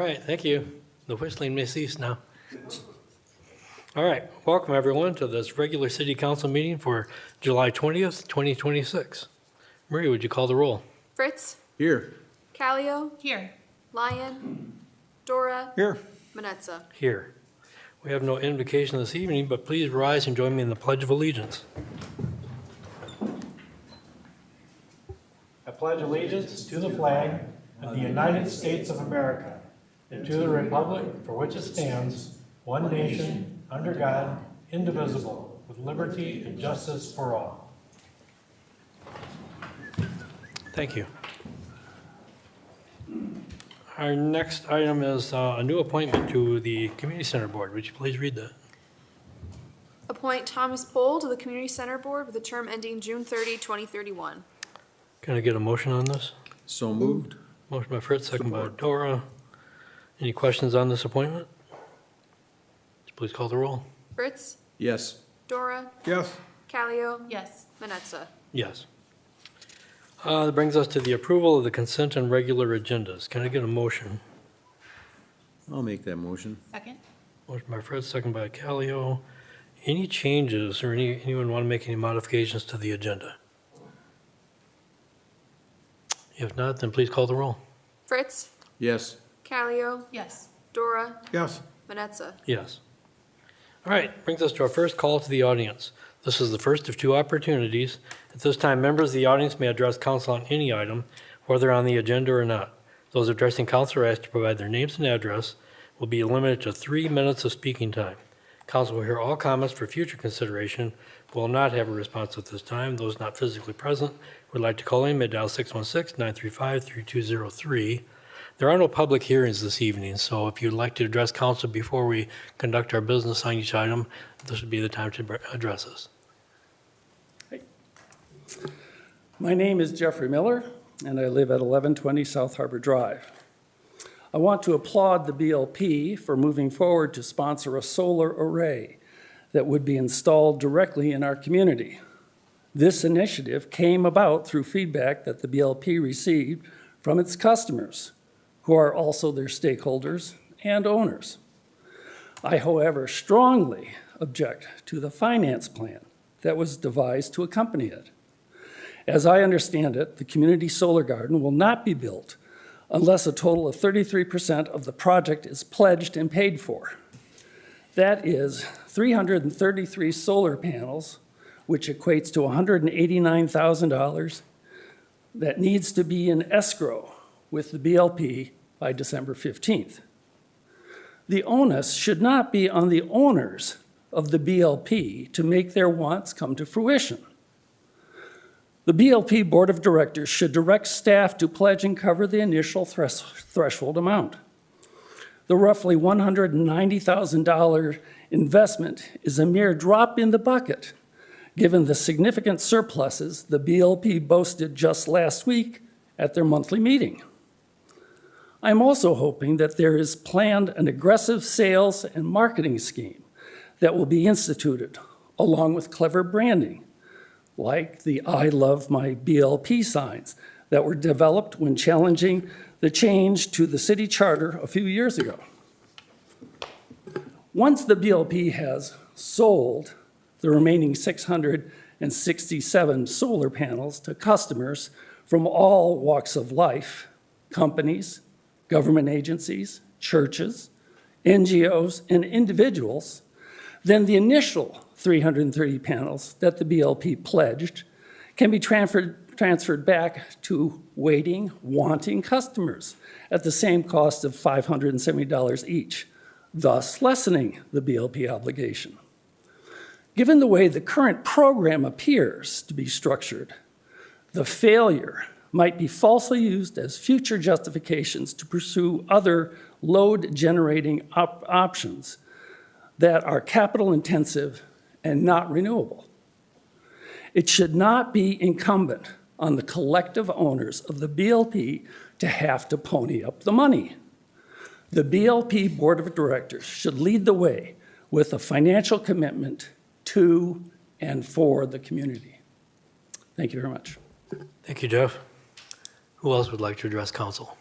right, thank you. The whistling may cease now. All right, welcome everyone to this regular city council meeting for July 20th, 2026. Maria, would you call the roll? Fritz, Here. Callio, Here. Lyon, Dora, Here. Manetza. Here. We have no invocation this evening, but please rise and join me in the Pledge of Allegiance. I pledge allegiance to the flag of the United States of America and to the republic for which it stands, one nation, under God, indivisible, with liberty and justice for all. Thank you. Our next item is a new appointment to the Community Center Board. Would you please read that? Appoint Thomas Pohl to the Community Center Board with a term ending June 30, 2031. Can I get a motion on this? So moved. Motion by Fritz, second by Support. Dora. Any questions on this appointment? Please call the roll. Fritz, Yes. Dora, Yes. Callio, Yes. Manetza. Yes. That brings us to the approval of the consent and regular agendas. Can I get a motion? I'll make that motion. Second? Motion by Fritz, second by Callio. Any changes or anyone want to make any modifications to the agenda? If not, then please call the roll. Fritz, Yes. Callio, Yes. Dora, Yes. Manetza. Yes. All right, brings us to our first call to the audience. This is the first of two opportunities. At this time, members of the audience may address council on any item, whether on the agenda or not. Those addressing council are asked to provide their names and address, will be limited to 3 minutes of speaking time. Council will hear all comments for future consideration, but will not have a response at this time. Those not physically present would like to call in, may dial 616-935-3203. There are no public hearings this evening, so if you'd like to address council before we conduct our business on each item, this would be the time to address us. My name is Jeffrey Miller, and I live at 1120 South Harbor Drive. I want to applaud the BLP for moving forward to sponsor a solar array that would be installed directly in our community. This initiative came about through feedback that the BLP received from its customers, who are also their stakeholders and owners. I, however, strongly object to the finance plan that was devised to accompany it. As I understand it, the community solar garden will not be built unless a total of 33% of the project is pledged and paid for. That is 333 solar panels, which equates to $189,000 that needs to be in escrow with the BLP by December 15th. The onus should not be on the owners of the BLP to make their wants come to fruition. The BLP Board of Directors should direct staff to pledge and cover the initial threshold amount. The roughly $190,000 investment is a mere drop in the bucket, given the significant surpluses the BLP boasted just last week at their monthly meeting. I'm also hoping that there is planned an aggressive sales and marketing scheme that will be instituted, along with clever branding, like the I Love My BLP signs that were developed when challenging the change to the city charter a few years ago. Once the BLP has sold the remaining 667 solar panels to customers from all walks of life, companies, government agencies, churches, NGOs, and individuals, then the initial 330 panels that the BLP pledged can be transferred back to waiting, wanting customers at the same cost of $570 each, thus lessening the BLP obligation. Given the way the current program appears to be structured, the failure might be falsely used as future justifications to pursue other load-generating options that are capital intensive and not renewable. It should not be incumbent on the collective owners of the BLP to have to pony up the money. The BLP Board of Directors should lead the way with a financial commitment to and for the community. Thank you very much. Thank you, Jeff. Who else would like to address council?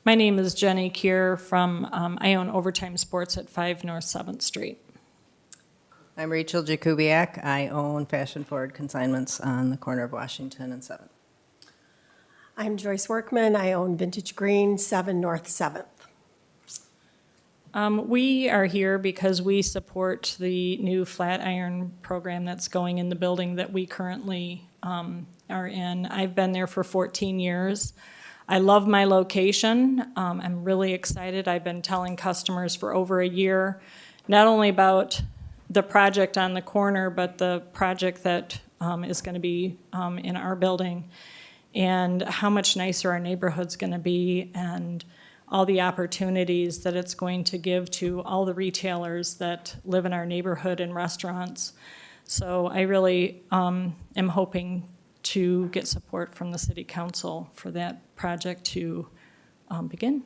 My name is Jenny Kier from, I own Overtime Sports at 5 North 7th Street. I'm Rachel Jakubiak. I own Fashion Forward Consignments on the corner of Washington and 7th. I'm Joyce Workman. I own Vintage Green, 7 North 7th. We are here because we support the new Flatiron program that's going in the building that we currently are in. I've been there for 14 years. I love my location. I'm really excited. I've been telling customers for over a year, not only about the project on the corner, but the project that is going to be in our building, and how much nicer our neighborhood's going to be, and all the opportunities that it's going to give to all the retailers that live in our neighborhood and restaurants. So I really am hoping to get support from the city council for that project to begin.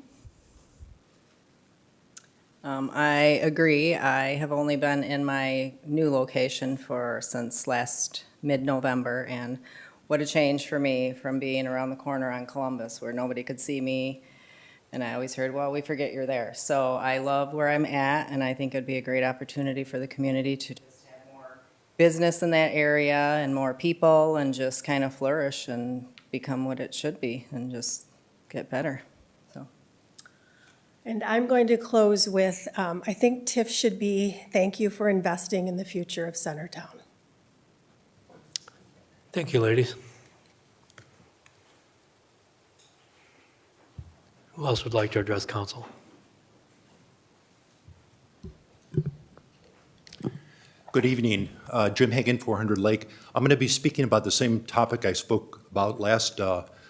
I agree. I have only been in my new location since last mid-November, and what a change for me from being around the corner on Columbus where nobody could see me. And I always heard, well, we forget you're there. So I love where I'm at, and I think it'd be a great opportunity for the community to just have more business in that area and more people and just kind of flourish and become what it should be and just get better. So. And I'm going to close with, I think TIF should be, thank you for investing in the future of Centertown. Thank you, ladies. Who else would like to address council? Good evening. Jim Hagan, 400 Lake. I'm going to be speaking about the same topic I spoke about last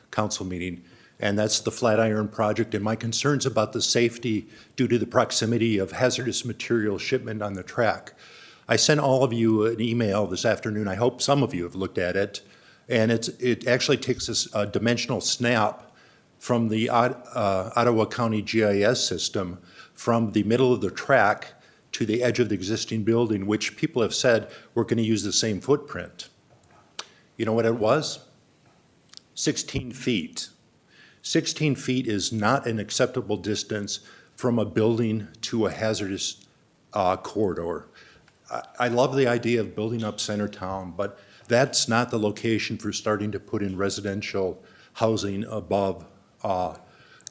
council meeting, and that's the Flatiron Project and my concerns about the safety due to the proximity of hazardous material shipment on the track. I sent all of you an email this afternoon. I hope some of you have looked at it, and it actually takes a dimensional snap from the Ottawa County GIS system from the middle of the track to the edge of the existing building, which people have said we're going to use the same footprint. You know what it was? 16 feet. 16 feet is not an acceptable distance from a building to a hazardous corridor. I love the idea of building up Centertown, but that's not the location for starting to put in residential housing above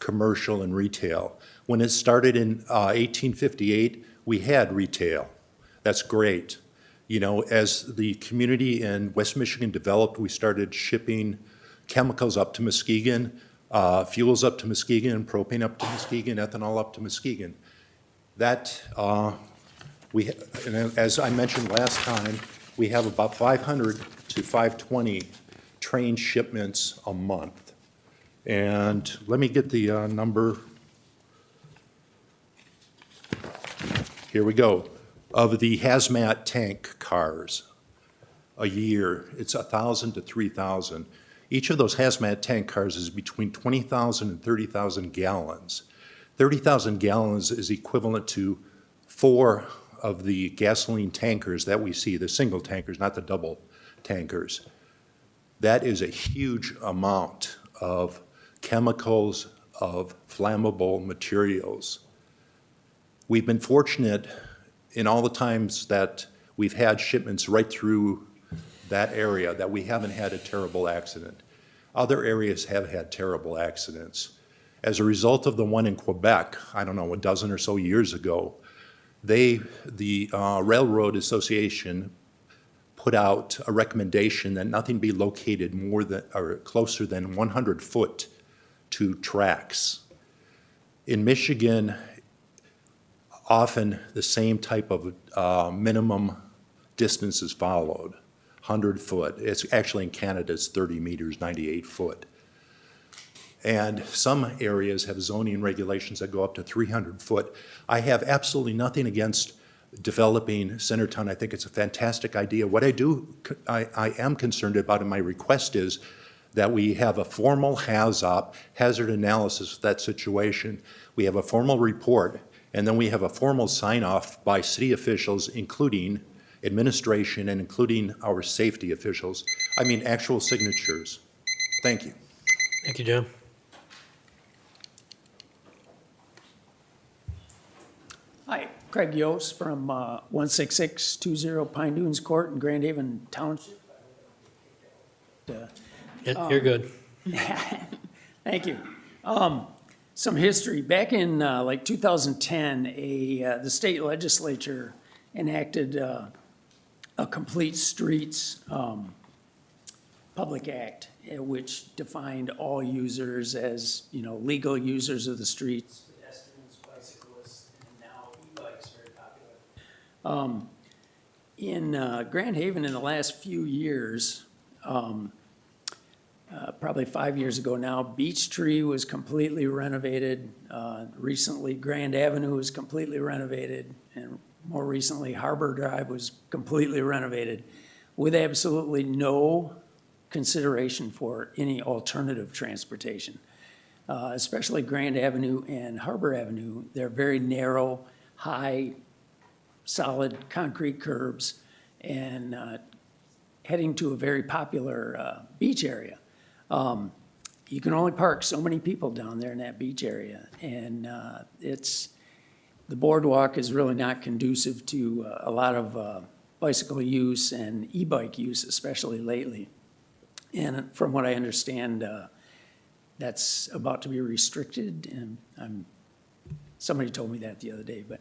commercial and retail. When it started in 1858, we had retail. That's great. You know, as the community in West Michigan developed, we started shipping chemicals up to Muskegon, fuels up to Muskegon, propane up to Muskegon, ethanol up to Muskegon. That, and as I mentioned last time, we have about 500 to 520 train shipments a month. And let me get the number. Here we go. Of the hazmat tank cars a year, it's 1,000 to 3,000. Each of those hazmat tank cars is between 20,000 and 30,000 gallons. 30,000 gallons is equivalent to 4 of the gasoline tankers that we see, the single tankers, not the double tankers. That is a huge amount of chemicals, of flammable materials. We've been fortunate in all the times that we've had shipments right through that area that we haven't had a terrible accident. Other areas have had terrible accidents. As a result of the one in Quebec, I don't know, a dozen or so years ago, the Railroad Association put out a recommendation that nothing be located more than or closer than 100 foot to tracks. In Michigan, often the same type of minimum distance is followed, 100 foot. It's actually in Canada, it's 30 meters, 98 foot. And some areas have zoning regulations that go up to 300 foot. I have absolutely nothing against developing Centertown. I think it's a fantastic idea. What I am concerned about, and my request is that we have a formal HAZOP, hazard analysis of that situation. We have a formal report, and then we have a formal sign-off by city officials, including administration and including our safety officials. I mean, actual signatures. Thank you. Thank you, Jim. Hi, Craig Yost from 16620 Pine Dunes Court in Grand Haven Township. You're good. Thank you. Some history. Back in like 2010, the state legislature enacted a complete streets public act, which defined all users as, you know, legal users of the streets, pedestrians, bicyclists, and now e-bikes very popular. In Grand Haven in the last few years, probably 5 years ago now, Beech Tree was completely renovated. Recently, Grand Avenue was completely renovated, and more recently, Harbor Drive was completely renovated with absolutely no consideration for any alternative transportation. Especially Grand Avenue and Harbor Avenue, they're very narrow, high, solid concrete curbs, and heading to a very popular beach area. You can only park so many people down there in that beach area, and the boardwalk is really not conducive to a lot of bicycle use and e-bike use, especially lately. And from what I understand, that's about to be restricted, and somebody told me that the other day. But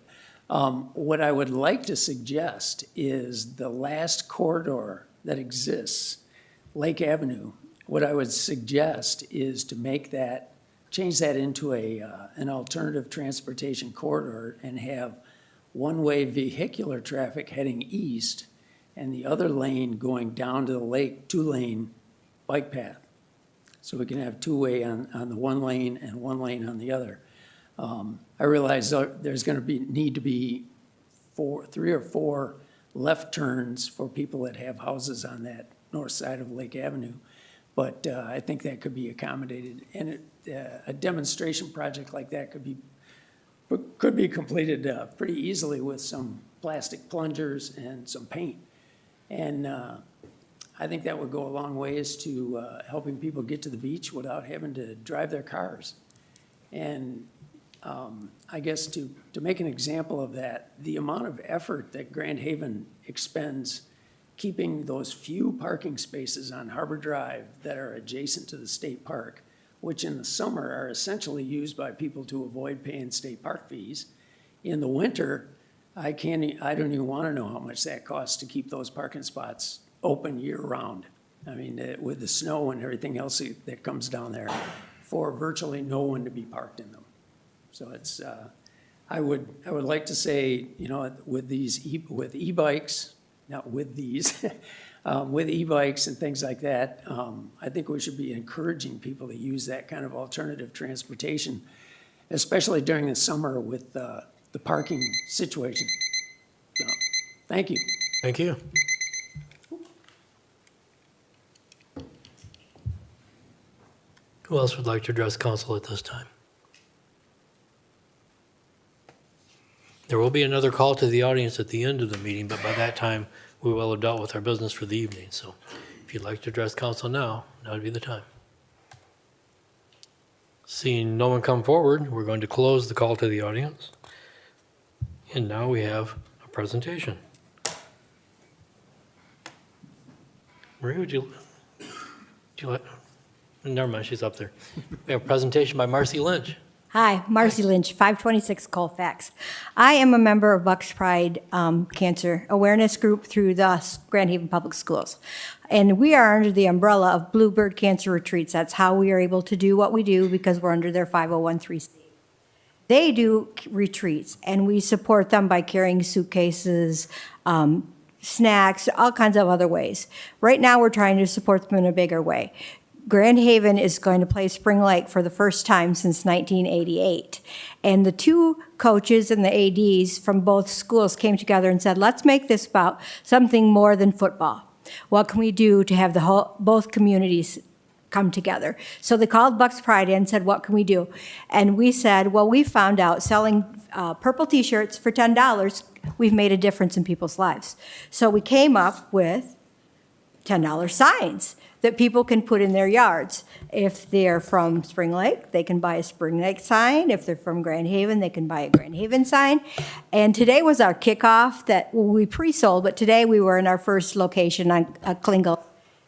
what I would like to suggest is the last corridor that exists, Lake Avenue. What I would suggest is to change that into an alternative transportation corridor and have one-way vehicular traffic heading east and the other lane going down to the lake, two-lane bike path. So we can have two-way on the one lane and one lane on the other. I realize there's going to need to be 3 or 4 left turns for people that have houses on that north side of Lake Avenue. But I think that could be accommodated. And a demonstration project like that could be completed pretty easily with some plastic plungers and some paint. And I think that would go a long ways to helping people get to the beach without having to drive their cars. And I guess to make an example of that, the amount of effort that Grand Haven expends keeping those few parking spaces on Harbor Drive that are adjacent to the state park, which in the summer are essentially used by people to avoid paying state park fees. In the winter, I don't even want to know how much that costs to keep those parking spots open year-round. I mean, with the snow and everything else that comes down there, for virtually no one to be parked in them. So it's, I would like to say, you know, with e-bikes, not with these, with e-bikes and things like that, I think we should be encouraging people to use that kind of alternative transportation, especially during the summer with the parking situation. So, thank you. Thank you. Who else would like to address council at this time? There will be another call to the audience at the end of the meeting, but by that time, we will have dealt with our business for the evening. So if you'd like to address council now would be the time. Seeing no one come forward, we're going to close the call to the audience. And now we have a presentation. Marie, would you let, never mind, she's up there. We have a presentation by Marcy Lynch. Hi, Marcy Lynch, 526 Colfax. I am a member of Bucks Pride Cancer Awareness Group through the Grand Haven Public Schools. And we are under the umbrella of Bluebird Cancer Retreats. That's how we are able to do what we do because we're under their 501(c)(3). They do retreats, and we support them by carrying suitcases, snacks, all kinds of other ways. Right now, we're trying to support them in a bigger way. Grand Haven is going to play Spring Lake for the first time since 1988. And the two coaches and the ADs from both schools came together and said, let's make this about something more than football. What can we do to have both communities come together? So they called Bucks Pride in and said, what can we do? And we said, well, we found out selling purple t-shirts for $10, we've made a difference in people's lives. So we came up with $10 signs. that people can put in their yards. If they're from Spring Lake, they can buy a Spring Lake sign. If they're from Grand Haven, they can buy a Grand Haven sign. And today was our kickoff that we pre-sold, but today we were in our first location on Klingel,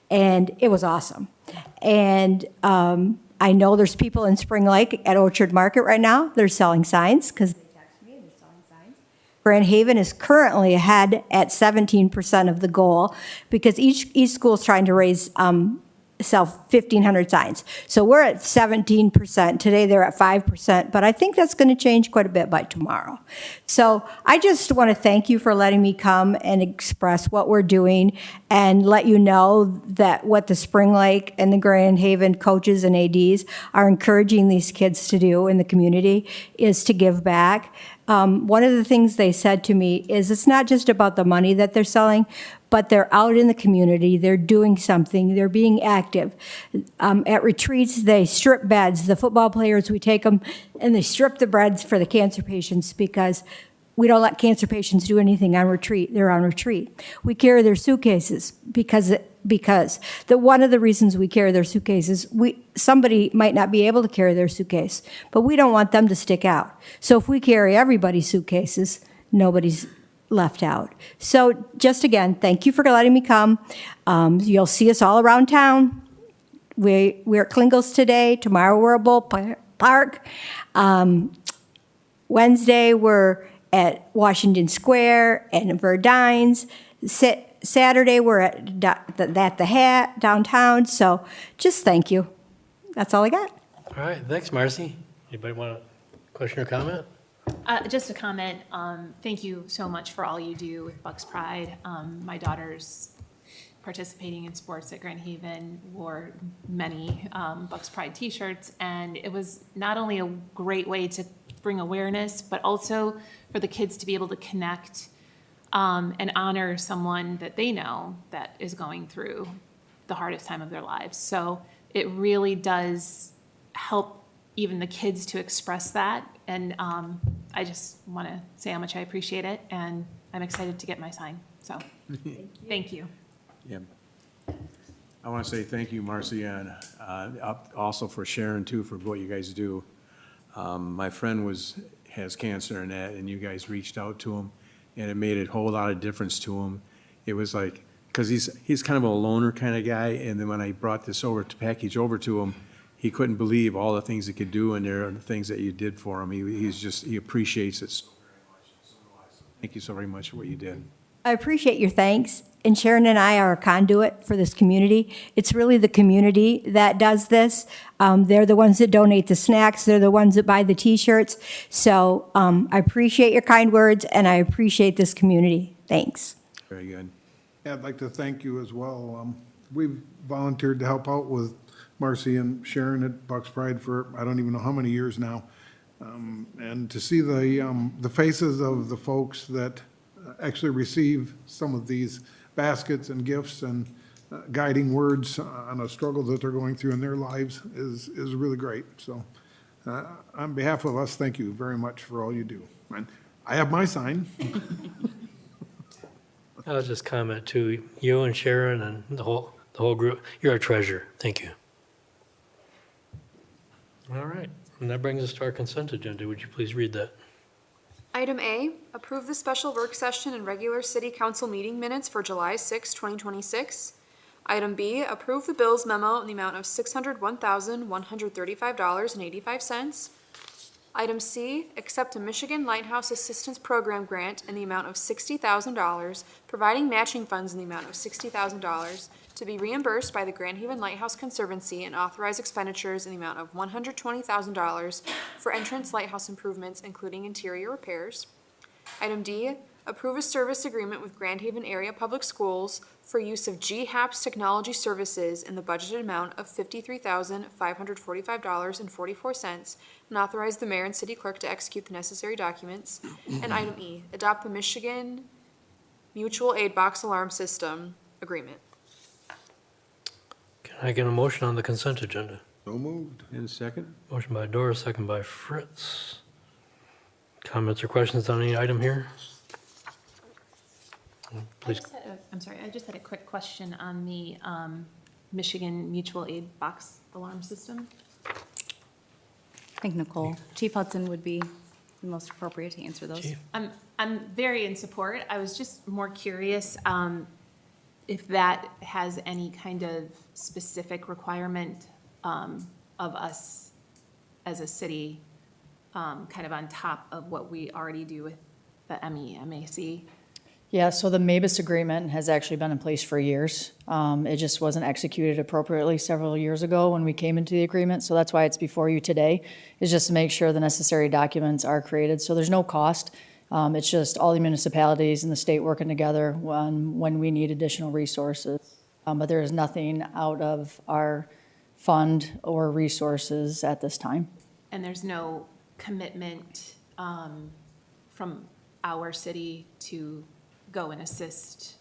and it was awesome. And I know there's people in Spring Lake at Orchard Market right now. They're selling signs because they text me and they're selling signs. Grand Haven is currently ahead at 17% of the goal because each school is trying to sell 1,500 signs. So we're at 17%. Today they're at 5%, but I think that's going to change quite a bit by tomorrow. So I just want to thank you for letting me come and express what we're doing and let you know that what the Spring Lake and the Grand Haven coaches and ADs are encouraging these kids to do in the community is to give back. One of the things they said to me is it's not just about the money that they're selling, but they're out in the community, they're doing something, they're being active. At retreats, they strip beds. The football players, we take them and they strip the beds for the cancer patients because we don't let cancer patients do anything on retreat. They're on retreat. We carry their suitcases because one of the reasons we carry their suitcases, somebody might not be able to carry their suitcase, but we don't want them to stick out. So if we carry everybody's suitcases, nobody's left out. So just again, thank you for letting me come. You'll see us all around town. We're at Klingels today. Tomorrow we're at Bull Park. Wednesday we're at Washington Square and Verdines. Saturday we're at the Hat downtown. So just thank you. That's all I got. All right, thanks, Marcy. Anybody want a question or comment? Just a comment. Thank you so much for all you do with Bucks Pride. My daughter's participating in sports at Grand Haven, wore many Bucks Pride t-shirts, and it was not only a great way to bring awareness, but also for the kids to be able to connect and honor someone that they know that is going through the hardest time of their lives. So it really does help even the kids to express that. And I just want to say how much I appreciate it, and I'm excited to get my sign. So thank you. Yeah. I want to say thank you, Marcy, and also for Sharon, too, for what you guys do. My friend has cancer and you guys reached out to him, and it made a whole lot of difference to him. It was like, because he's kind of a loner kind of guy, and then when I brought this package over to him, he couldn't believe all the things he could do, and there are the things that you did for him. He appreciates it so very much. Thank you so very much for what you did. I appreciate your thanks. And Sharon and I are a conduit for this community. It's really the community that does this. They're the ones that donate the snacks. They're the ones that buy the T-shirts. So I appreciate your kind words, and I appreciate this community. Thanks. Very good. Yeah, I'd like to thank you as well. We've volunteered to help out with Marcy and Sharon at Bucks Pride for I don't even know how many years now. And to see the faces of the folks that actually receive some of these baskets and gifts and guiding words on a struggle that they're going through in their lives is really great. So on behalf of us, thank you very much for all you do. And I have my sign. I'll just comment to you and Sharon and the whole group. You're a treasure. Thank you. All right, and that brings us to our consent agenda. Would you please read that? Item A, approve the special work session and regular city council meeting minutes for July 6, 2026. Item B, approve the bills memo in the amount of $601,135.85. Item C, accept a Michigan Lighthouse Assistance Program grant in the amount of $60,000, providing matching funds in the amount of $60,000 to be reimbursed by the Grand Haven Lighthouse Conservancy and authorize expenditures in the amount of $120,000 for entrance lighthouse improvements, including interior repairs. Item D, approve a service agreement with Grand Haven Area Public Schools for use of GHAPS Technology Services in the budgeted amount of $53,545.44 and authorize the mayor and city clerk to execute the necessary documents. And item E, adopt the Michigan Mutual Aid Box Alarm System Agreement. Can I get a motion on the consent agenda? So moved. And second? Motion by Doris, second by Fritz. Comments or questions on any item here? Please. I'm sorry, I just had a quick question on the Michigan Mutual Aid box alarm system. I think Nicole, Chief Hudson would be the most appropriate to answer those. Chief? I'm very in support. I was just more curious if that has any kind of specific requirement of us as a city, kind of on top of what we already do with the MEMAC. Yeah, so the MABUS agreement has actually been in place for years. It just wasn't executed appropriately several years ago when we came into the agreement, so that's why it's before you today, is just to make sure the necessary documents are created. So there's no cost. It's just all the municipalities and the state working together when we need additional resources. But there is nothing out of our fund or resources at this time. And there's no commitment from our city to go and assist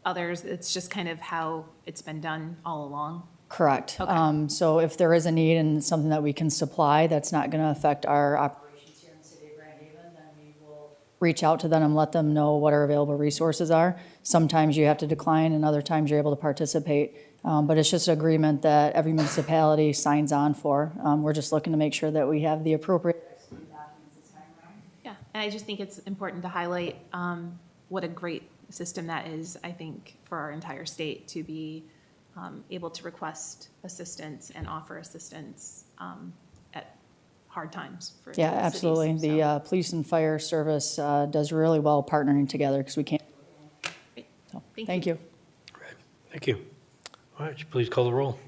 others. It's just kind of how it's been done all along. Correct. Okay. So if there is a need and something that we can supply that's not going to affect our operations here in the city of Grand Haven, then we will reach out to them and let them know what our available resources are. Sometimes you have to decline and other times you're able to participate. But it's just an agreement that every municipality signs on for. We're just looking to make sure that we have the appropriate documents this time around. Yeah, and I just think it's important to highlight what a great system that is, I think, for our entire state to be able to request assistance and offer assistance at hard times for Yeah, cities, absolutely. so. The police and fire service does really well partnering together because we can't. Great. So, Thank thank you. you. Great, thank you. All right, please call the roll.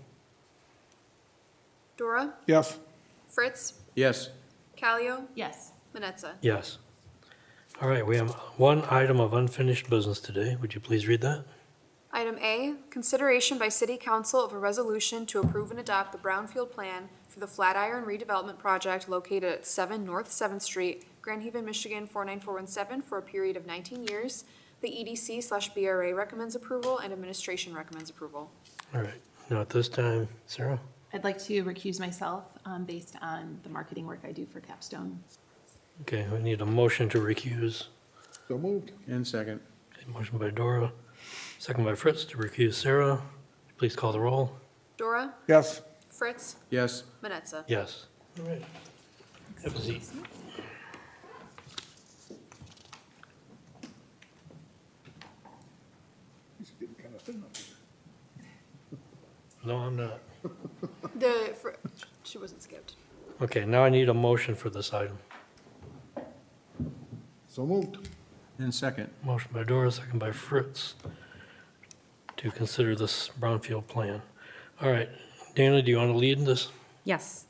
Dora, Yes. Fritz, Yes. Callio, Yes. Manetza. Yes. All right, we have one item of unfinished business today. Would you please read that? Item A, consideration by City Council of a resolution to approve and adopt the Brownfield Plan for the Flatiron redevelopment project located at 7 North 7th Street, Grand Haven, Michigan 49417 for a period of 19 years. The EDC/BRA recommends approval and administration recommends approval. All right, now at this time, Sarah? I'd like to recuse myself based on the marketing work I do for Capstone. Okay, we need a motion to recuse. So moved. And second. Okay, motion by Dora, second by Fritz to recuse Sarah. Please call the roll. Dora, Yes. Fritz, Yes. Manetza. Yes. All right. Have a seat. No, I'm not. She wasn't skipped. Okay, now I need a motion for this item. So moved. And second. Motion by Dora, second by Fritz to consider this brownfield plan. All right, Dana, do you want to lead in this? Yes.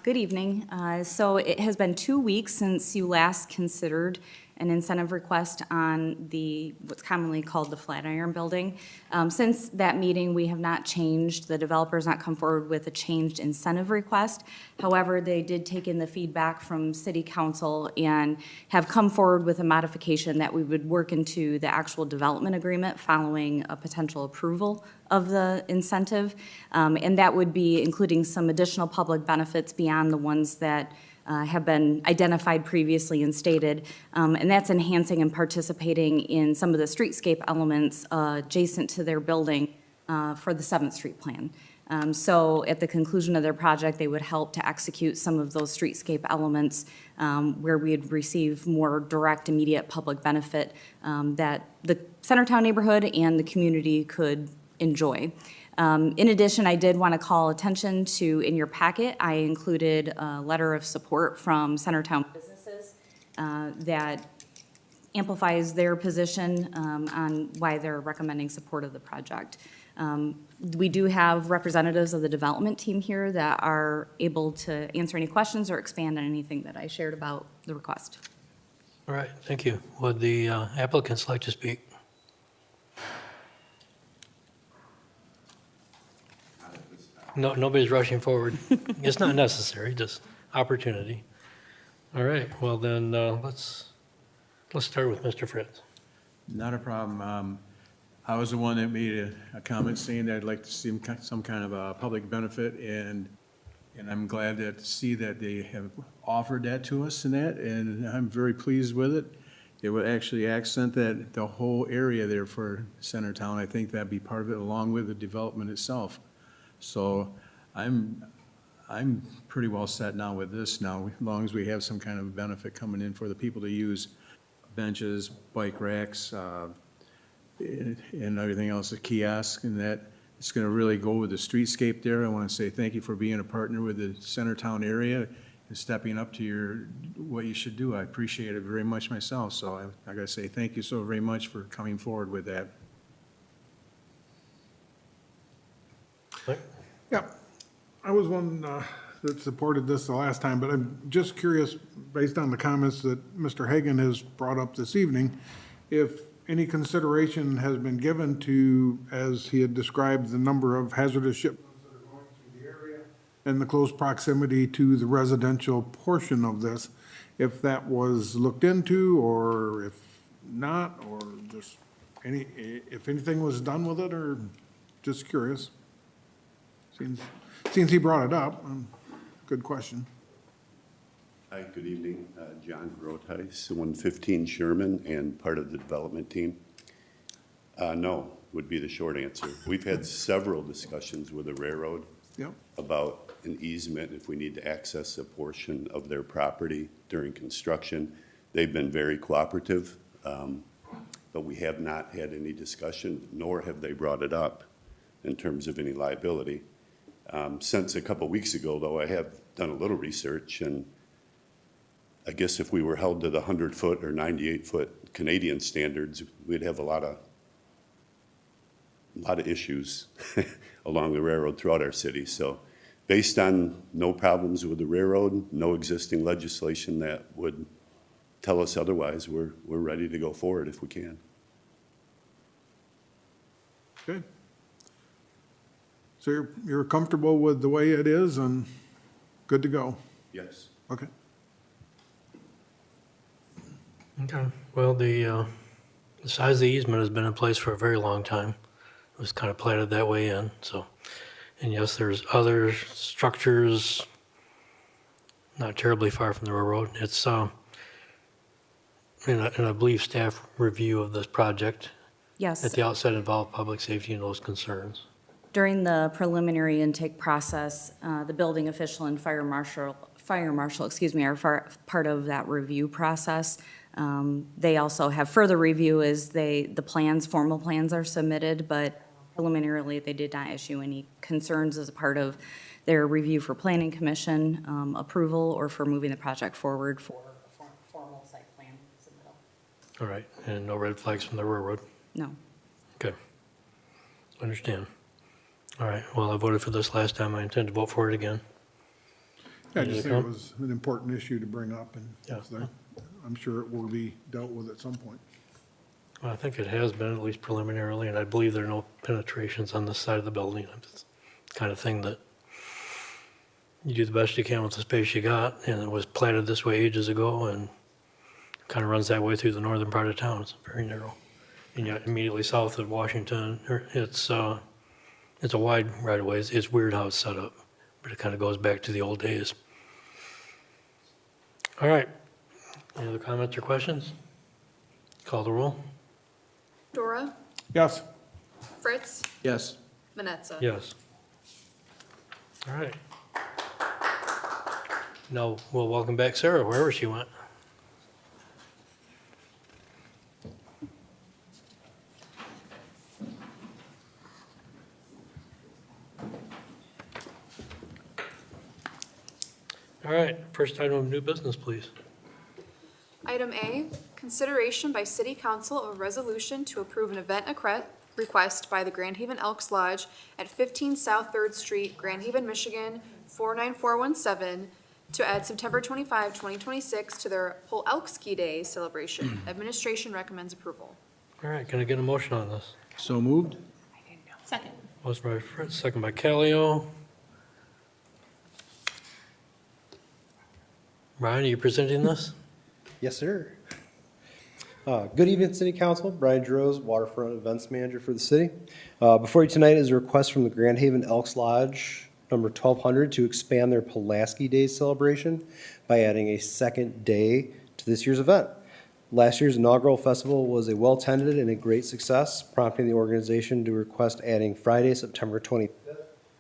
Good evening. So it has been 2 weeks since you last considered an incentive request on the, what's commonly called the Flatiron Building. Since that meeting, we have not changed, the developer's not come forward with a changed incentive request. However, they did take in the feedback from City Council and have come forward with a modification that we would work into the actual development agreement following a potential approval of the incentive. And that would be including some additional public benefits beyond the ones that have been identified previously and stated, and that's enhancing and participating in some of the streetscape elements adjacent to their building for the 7th Street plan. So at the conclusion of their project, they would help to execute some of those streetscape elements where we'd receive more direct, immediate public benefit that the Centertown neighborhood and the community could enjoy. In addition, I did want to call attention to, in your packet, I included a letter of support from Centertown businesses that amplifies their position on why they're recommending support of the project. We do have representatives of the development team here that are able to answer any questions or expand on anything that I shared about the request. All right, thank you. Would the applicants like to speak? No, nobody's rushing forward. It's not necessary, just opportunity. All right, well then, let's start with Mr. Fritz. Not a problem. I was the one that made a comment saying that I'd like to see some kind of a public benefit, and I'm glad to see that they have offered that to us and I'm very pleased with it. it would actually accent that, the whole area there for Centertown. I think that'd be part of it, along with the development itself. So I'm pretty well set now with this now, as long as we have some kind of benefit coming in for the people to use benches, bike racks, and everything else, the kiosk, and that it's gonna really go with the streetscape there. I wanna say thank you for being a partner with the Centertown area and stepping up to what you should do. I appreciate it very much myself, so I gotta say thank you so very much for coming forward with that. Yeah, I was one that supported this the last time, but I'm just curious, based on the comments that Mr. Hagan has brought up this evening, if any consideration has been given to, as he had described, the number of hazardous shipments that are going through the area and the close proximity to the residential portion of this, if that was looked into, or if not, or just if anything was done with it, or just curious. Since he brought it up, good question. Hi, good evening. John Grotheis, 115 Sherman, and part of the development team. No, would be the short answer. We've had several discussions with the railroad Yep. about an easement if we need to access a portion of their property during construction. They've been very cooperative, but we have not had any discussion, nor have they brought it up in terms of any liability. Since a couple weeks ago, though, I have done a little research, and I guess if we were held to the 100-foot or 98-foot Canadian standards, we'd have a lot of issues along the railroad throughout our city. So based on no problems with the railroad, no existing legislation that would tell us otherwise, we're ready to go forward if we can. Okay. So you're comfortable with the way it is and good to go? Yes. Okay. Okay, well, the size of the easement has been in place for a very long time. It was kind of platted that way in, so. And yes, there's other structures not terribly far from the railroad. It's, and I believe staff review of this project Yes. at the outset involved public safety and those concerns. During the preliminary intake process, the building official and fire marshal, are part of that review process. They also have further review as the formal plans are submitted, but preliminarily, they did not issue any concerns as a part of their review for planning commission approval or for moving the project forward for a formal site plan submittal. All right, and no red flags from the railroad? No. Okay, understand. All right, well, I voted for this last time. I intend to vote for it again. Yeah, I Any just other think it was an important issue to bring up, and Yeah. I'm sure it will be dealt with at some point. Well, I think it has been, at least preliminarily, and I believe there are no penetrations on this side of the building. It's the kind of thing that you do the best you can with the space you got, and it was platted this way ages ago, and kind of runs that way through the northern part of town. It's very narrow. And yet immediately south of Washington, it's a wide right-of-way. It's weird how it's set up, but it kind of goes back to the old days. All right. Any other comments or questions? Call the roll. Dora, Yes. Fritz, Yes. Manetza. Yes. All right. Now, we'll welcome back Sarah, wherever she went. All right, first item of new business, please. Item A, consideration by City Council of a resolution to approve an event request by the Grand Haven Elks Lodge at 15 South 3rd Street, Grand Haven, Michigan, 49417, to add September 25, 2026 to their Whole Elk Ski Day celebration. Administration recommends approval. All right, can I get a motion on this? So moved? Second. Motion by Fritz, second by Callio. Brian, are you presenting this? Yes, sir. Good evening, City Council. Brian Droz, Waterfront Events Manager for the city. Before you tonight is a request from the Grand Haven Elks Lodge, number 1200, to expand their Pulaski Day celebration by adding a second day to this year's event. Last year's inaugural festival was a well-attended and a great success, prompting the organization to request adding Friday, September 25th,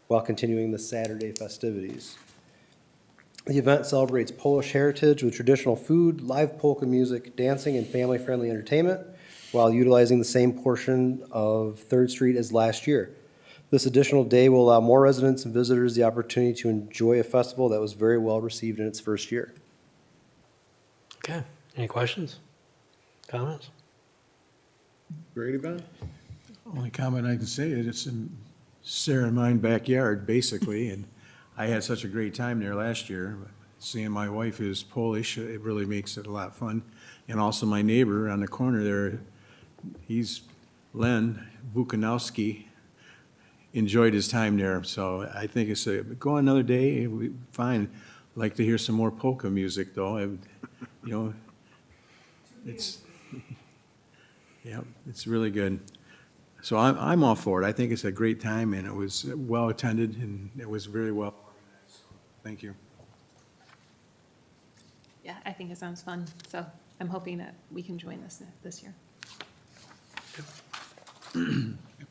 while continuing the Saturday festivities. The event celebrates Polish heritage with traditional food, live polka music, dancing, and family-friendly entertainment, while utilizing the same portion of 3rd Street as last year. This additional day will allow more residents and visitors the opportunity to enjoy a festival that was very well received in its first year. Okay, any questions? Comments? Great event. Only comment I can say is it's in Sarah and mine backyard, basically, and I had such a great time there last year. Seeing my wife is Polish, it really makes it a lot of fun. And also my neighbor on the corner there, he's Len Vukanowski, enjoyed his time there. So I think it's go another day, we fine. Like to hear some more polka music though. It's, yeah, it's really good. So I'm all for it. I think it's a great time and it was well attended and it was very well organized. So, thank you. Yeah, I think it sounds fun, so I'm hoping that we can join this year.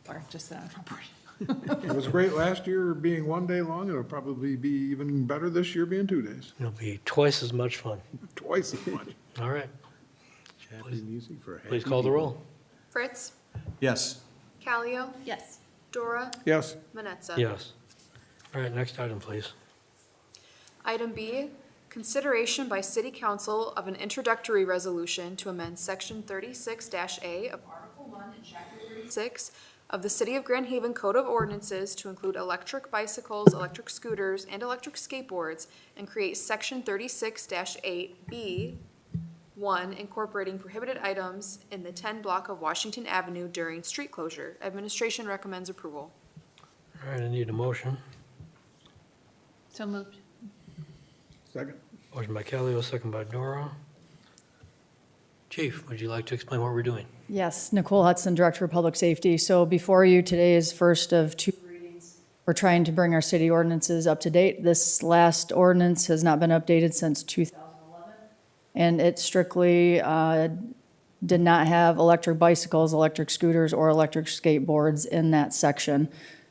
Or just report. It was great last year being one day long. It'll probably be even better this year being 2 days. It'll be twice as much fun. Twice as much. All right, Happy music for happy please call the people. roll. Fritz, Yes. Callio, Yes. Dora, Yes. Manetza. Yes. All right, next item, please. Item B, consideration by City Council of an introductory resolution to amend Section 36-A of Article 1 and Chapter 36 of the City of Grand Haven Code of Ordinances to include electric bicycles, electric scooters, and electric skateboards, and create Section 36-8B, 1, incorporating prohibited items in the 10 block of Washington Avenue during street closure. Administration recommends approval. All right, I need a motion. So moved. Second. Motion by Callio, second by Nora. Chief, would you like to explain what we're doing? Yes, Nicole Hudson, Director of Public Safety. So before you today is first of 2 readings. We're trying to bring our city ordinances up to date. This last ordinance has not been updated since 2011. And it strictly did not have electric bicycles, electric scooters, or electric skateboards in that section.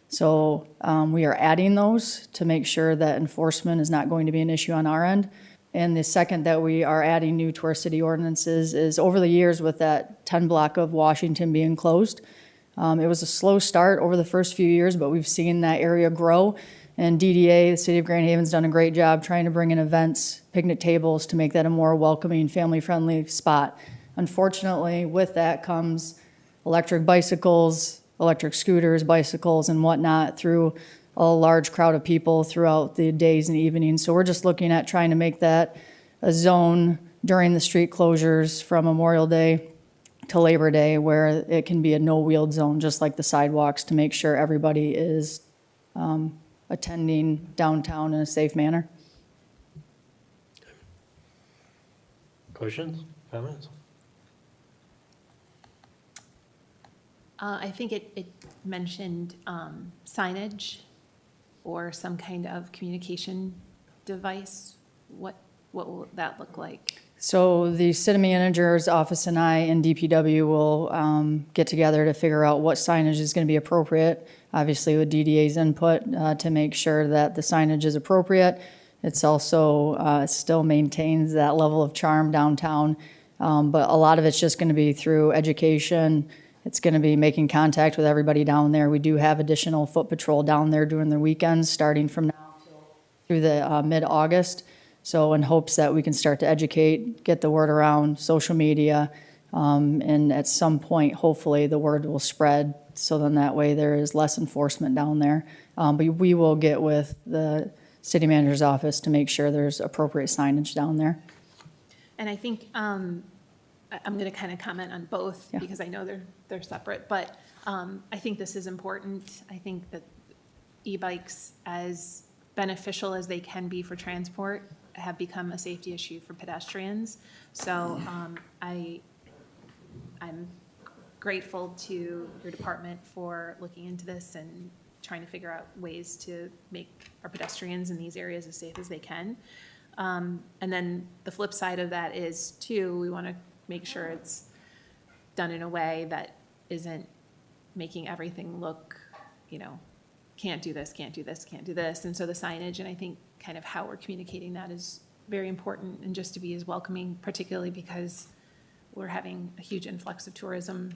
So we are adding those to make sure that enforcement is not going to be an issue on our end. And the second that we are adding new to our city ordinances is over the years with that 10 block of Washington being closed. It was a slow start over the first few years, but we've seen that area grow. And DDA, the City of Grand Haven's done a great job trying to bring in events, picnic tables to make that a more welcoming, family-friendly spot. Unfortunately, with that comes electric bicycles, electric scooters, bicycles, and whatnot through a large crowd of people throughout the days and evenings. So we're just looking at trying to make that a zone during the street closures from Memorial Day to Labor Day where it can be a no-wheeled zone, just like the sidewalks, to make sure everybody is attending downtown in a safe manner. Questions, comments? I think it mentioned signage or some kind of communication device. What will that look like? So the city manager's office and I and DPW will get together to figure out what signage is going to be appropriate, obviously with DDA's input to make sure that the signage is appropriate. It's also still maintains that level of charm downtown, but a lot of it's just going to be through education. It's going to be making contact with everybody down there. We do have additional foot patrol down there during the weekends, starting from now through the mid-August. So in hopes that we can start to educate, get the word around social media, and at some point, hopefully, the word will spread. So then that way there is less enforcement down there. But we will get with the city manager's office to make sure there's appropriate signage down there. And I think I'm going to kind of comment on both Yeah. because I know they're separate, but I think this is important. I think that e-bikes, as beneficial as they can be for transport, have become a safety issue for pedestrians. So I'm grateful to your department for looking into this and trying to figure out ways to make our pedestrians in these areas as safe as they can. And then the flip side of that is, too, we want to make sure it's done in a way that isn't making everything look, can't do this, can't do this, can't do this. And so the signage, and I think kind of how we're communicating that is very important, and just to be as welcoming, particularly because we're having a huge influx of tourism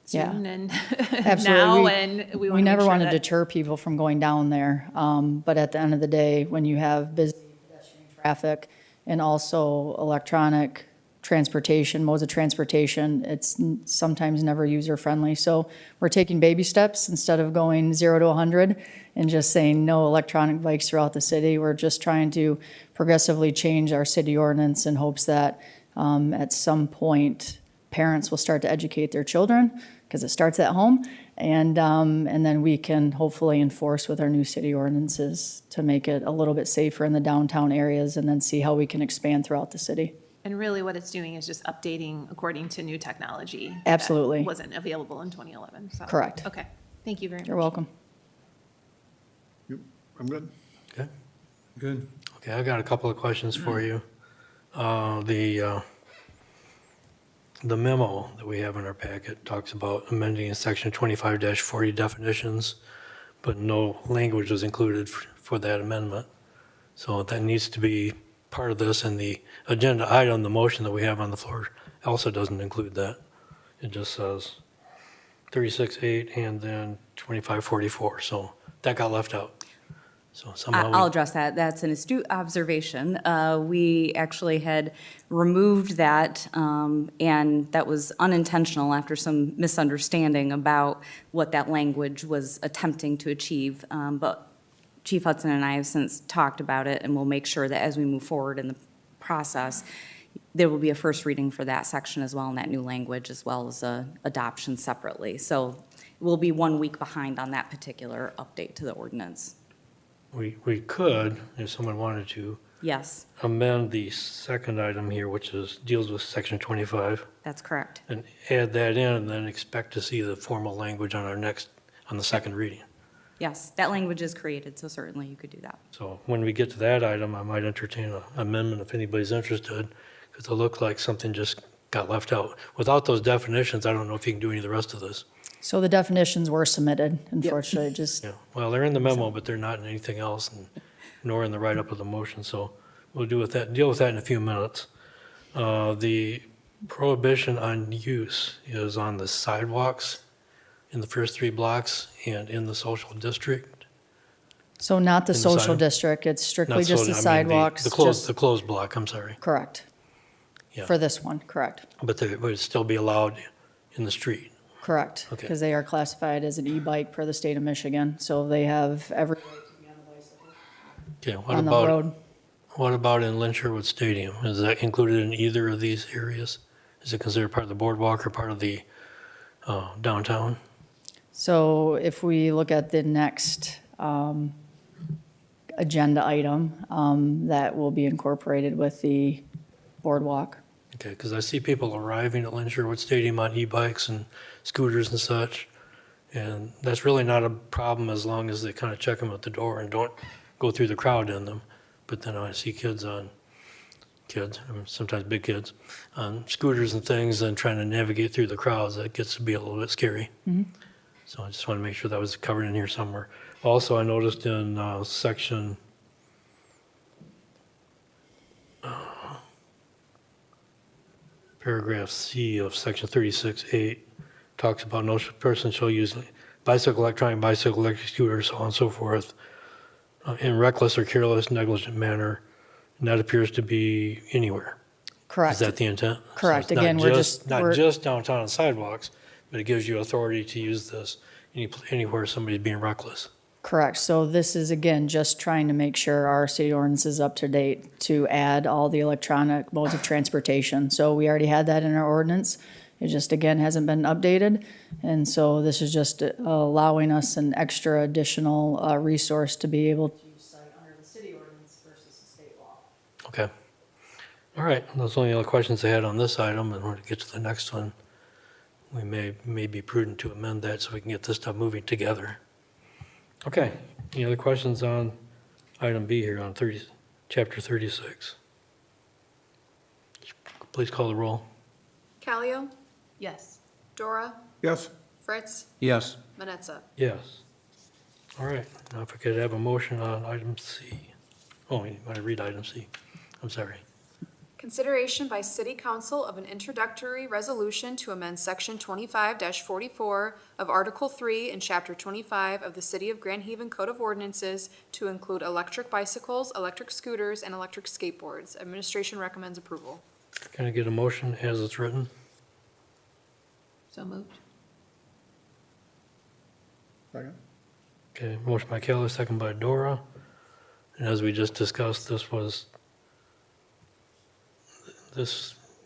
Yeah. soon and Absolutely. now, and we want to never make sure want to that- deter people from going down there. But at the end of the day, when you have busy pedestrian traffic and also electronic transportation, modes of transportation, it's sometimes never user-friendly. So we're taking baby steps instead of going 0 to 100 and just saying no electronic bikes throughout the city. We're just trying to progressively change our city ordinance in hopes that at some point, parents will start to educate their children, because it starts at home, and then we can hopefully enforce with our new city ordinances to make it a little bit safer in the downtown areas, and then see how we can expand throughout the city. And really what it's doing is just updating according to new technology. that Absolutely. Wasn't available in 2011, so. Correct. Okay, thank you very much. You're welcome. Yep, I'm good. Okay. Good. Okay, I got a couple of questions for you. The memo that we have in our packet talks about amending section 25-40 definitions, but no language was included for that amendment. So that needs to be part of this, and the agenda item, the motion that we have on the floor also doesn't include that. It just says 36.8 and then 25-44, so that got left out. So somehow. I'll address that. That's an astute observation. We actually had removed that, and that was unintentional after some misunderstanding about what that language was attempting to achieve. But Chief Hudson and I have since talked about it, and we'll make sure that as we move forward in the process, there will be a first reading for that section as well, in that new language, as well as adoption separately. So we'll be 1 week behind on that particular update to the ordinance. We could, if someone wanted to, Yes, amend the second item here, which deals with section 25, that's correct. and add that in, and then expect to see the formal language on the second reading. Yes, that language is created, so certainly you could do that. So when we get to that item, I might entertain an amendment if anybody's interested, because it looked like something just got left out. Without those definitions, I don't know if you can do any of the rest of this. So the definitions were submitted, unfortunately, just, Yeah, well, they're in the memo, but they're not in anything else, and nor in the write-up of the motion, so we'll deal with that in a few minutes. The prohibition on use is on the sidewalks in the first 3 blocks and in the social district. so not the In the social side- district, it's strictly Not just so- the I mean, sidewalks. The closed block, I'm sorry. Correct. Yeah. For this one, correct, But they would still be allowed in the street. correct. Okay. Because they are classified as an e-bike per the state of Michigan, so they have every right to be on a bicycle Okay, what on the about, road. what about in Lynn Sherwood Stadium? Is that included in either of these areas? Is it considered part of the boardwalk or part of the downtown? So if we look at the next agenda item, that will be incorporated with the boardwalk. Okay, because I see people arriving at Lynn Sherwood Stadium on e-bikes and scooters and such, and that's really not a problem as long as they kind of check them at the door and don't go through the crowd in them. But then I see kids, I mean, sometimes big kids, on scooters and things and trying to navigate through the crowds. That gets to be a little bit scary. Mhm. So I just want to make sure that was covered in here somewhere. Also, I noticed in section paragraph C of section 36.8 talks about no person shall use bicycle, electronic bicycle, electric scooter, so on and so forth, in reckless or careless, negligent manner, and that appears to be anywhere. Correct. Is that the intent? So Correct. it's not Again, we're just- Not we're- just downtown on sidewalks, but it gives you authority to use this anywhere somebody's being reckless. Correct. So this is, again, just trying to make sure our city ordinance is up to date to add all the electronic modes of transportation. So we already had that in our ordinance. It just, again, hasn't been updated. And so this is just allowing us an extra additional resource to be able to use site under the city ordinance versus the state law. Okay. All right, those are the only other questions I had on this item, and when we get to the next one, we may be prudent to amend that so we can get this stuff moving together. Okay, any other questions on item B here on chapter 36? Please call the roll. Calio, Yes. Dora, Yes. Fritz, Yes. Manetza. Yes. All right, now if I could have a motion on item C. Oh, you want to read item C? I'm sorry. Consideration by City Council of an introductory resolution to amend Section 25-44 of Article 3 in Chapter 25 of the City of Grand Haven Code of Ordinances to include electric bicycles, electric scooters, and electric skateboards. Administration recommends approval. Can I get a motion as it's written? So moved. Second. Okay, motion by Kelly, second by Dora. And as we just discussed, this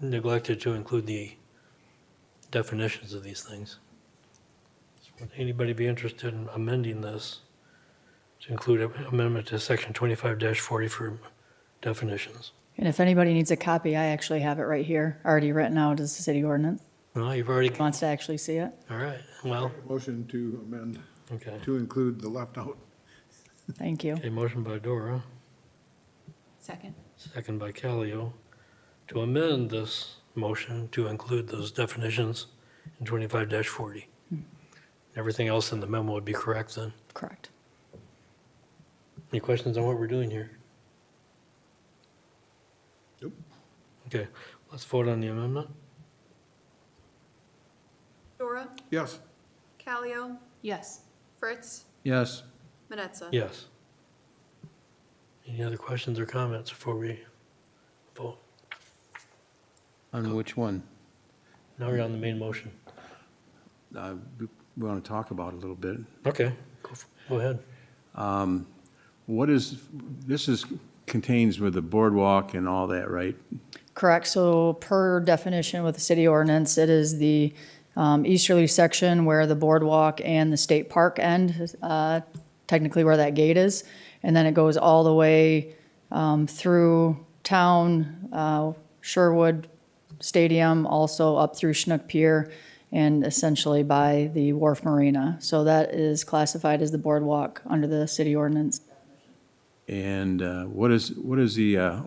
neglected to include the definitions of these things. Would anybody be interested in amending this to include an amendment to section 25-40 for definitions? And if anybody needs a copy, I actually have it right here, already written out as a city ordinance. Well, you've already, Wants to actually see it? all right, well, Motion to amend, okay. to include the left out. Thank you. Okay, motion by Dora, Second. second by Callio, to amend this motion to include those definitions in 25-40. Everything else in the memo would be correct then. Correct. Any questions on what we're doing here? Nope. Okay, let's vote on the amendment. Dora, Yes. Calio, Yes. Fritz, Yes. Manetza. Yes. Any other questions or comments before we vote? On which one? Now we're on the main motion. We want to talk about it a little bit. Okay, go ahead. Contains with the boardwalk and all that, right? Correct. So per definition with the city ordinance, it is the easterly section where the boardwalk and the state park end, technically where that gate is. And then it goes all the way through town, Sherwood Stadium, also up through Chinook Pier, and essentially by the Wharf Marina. So that is classified as the boardwalk under the city ordinance. And what is the,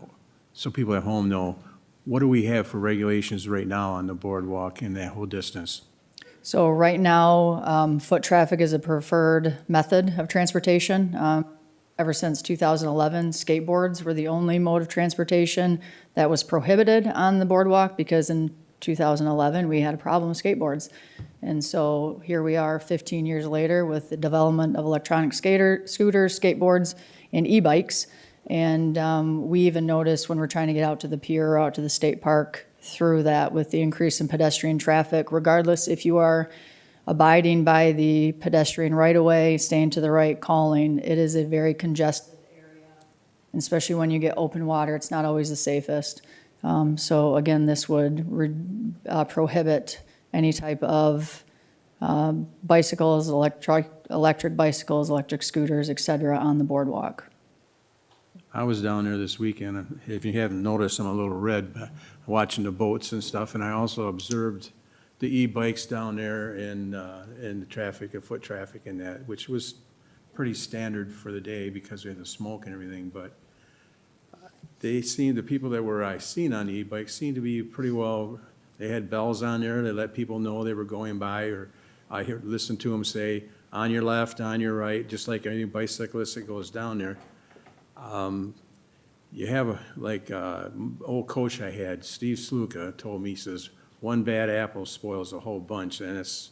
so people at home know, what do we have for regulations right now on the boardwalk in that whole distance? So right now, foot traffic is a preferred method of transportation. Ever since 2011, skateboards were the only mode of transportation that was prohibited on the boardwalk because in 2011, we had a problem with skateboards. And so here we are 15 years later with the development of electronic scooters, skateboards, and e-bikes. And we even noticed when we're trying to get out to the pier or out to the state park through that with the increase in pedestrian traffic, regardless if you are abiding by the pedestrian right-of-way, staying to the right, calling, it is a very congested area. Especially when you get open water, it's not always the safest. So again, this would prohibit any type of bicycles, electric bicycles, electric scooters, et cetera, on the boardwalk. I was down there this weekend. If you haven't noticed, I'm a little red, but watching the boats and stuff. And I also observed the e-bikes down there and the traffic, the foot traffic and that, which was pretty standard for the day because we had the smoke and everything. But the people that I seen on the e-bikes seemed to be pretty well, they had bells on there. They let people know they were going by, or I listened to them say, on your left, on your right, just like any bicyclist that goes down there. You have old coach I had, Steve Sluka, told me, he says, one bad apple spoils a whole bunch, and it's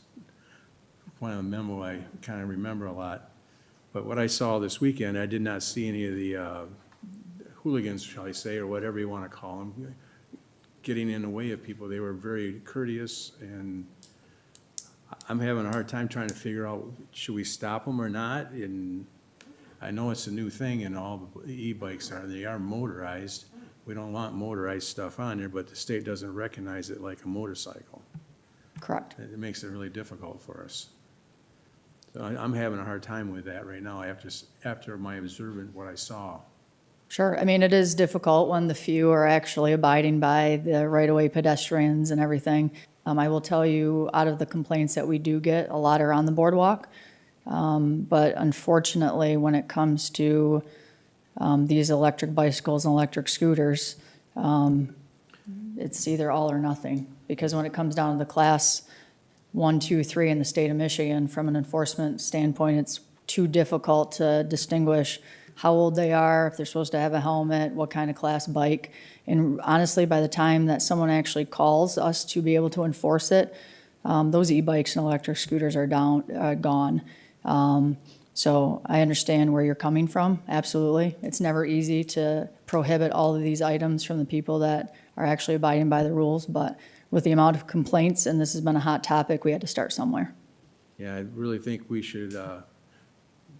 one of the memo I kind of remember a lot. But what I saw this weekend, I did not see any of the hooligans, shall I say, or whatever you want to call them, getting in the way of people. They were very courteous, and I'm having a hard time trying to figure out, should we stop them or not? And I know it's a new thing, and all the e-bikes they are motorized. We don't want motorized stuff on there, but the state doesn't recognize it like a motorcycle. Correct. It makes it really difficult for us. So I'm having a hard time with that right now after my observant, what I saw. Sure. I mean, it is difficult when the few are actually abiding by the right-of-way pedestrians and everything. I will tell you, out of the complaints that we do get, a lot are on the boardwalk. But unfortunately, when it comes to these electric bicycles and electric scooters, it's either all or nothing. because when it comes down to the class 1, 2, 3 in the state of Michigan, from an enforcement standpoint, it's too difficult to distinguish how old they are, if they're supposed to have a helmet, what kind of class bike. And honestly, by the time that someone actually calls us to be able to enforce it, those e-bikes and electric scooters are gone. So I understand where you're coming from, absolutely. It's never easy to prohibit all of these items from the people that are actually abiding by the rules, but with the amount of complaints, and this has been a hot topic, we had to start somewhere. Yeah, I really think we should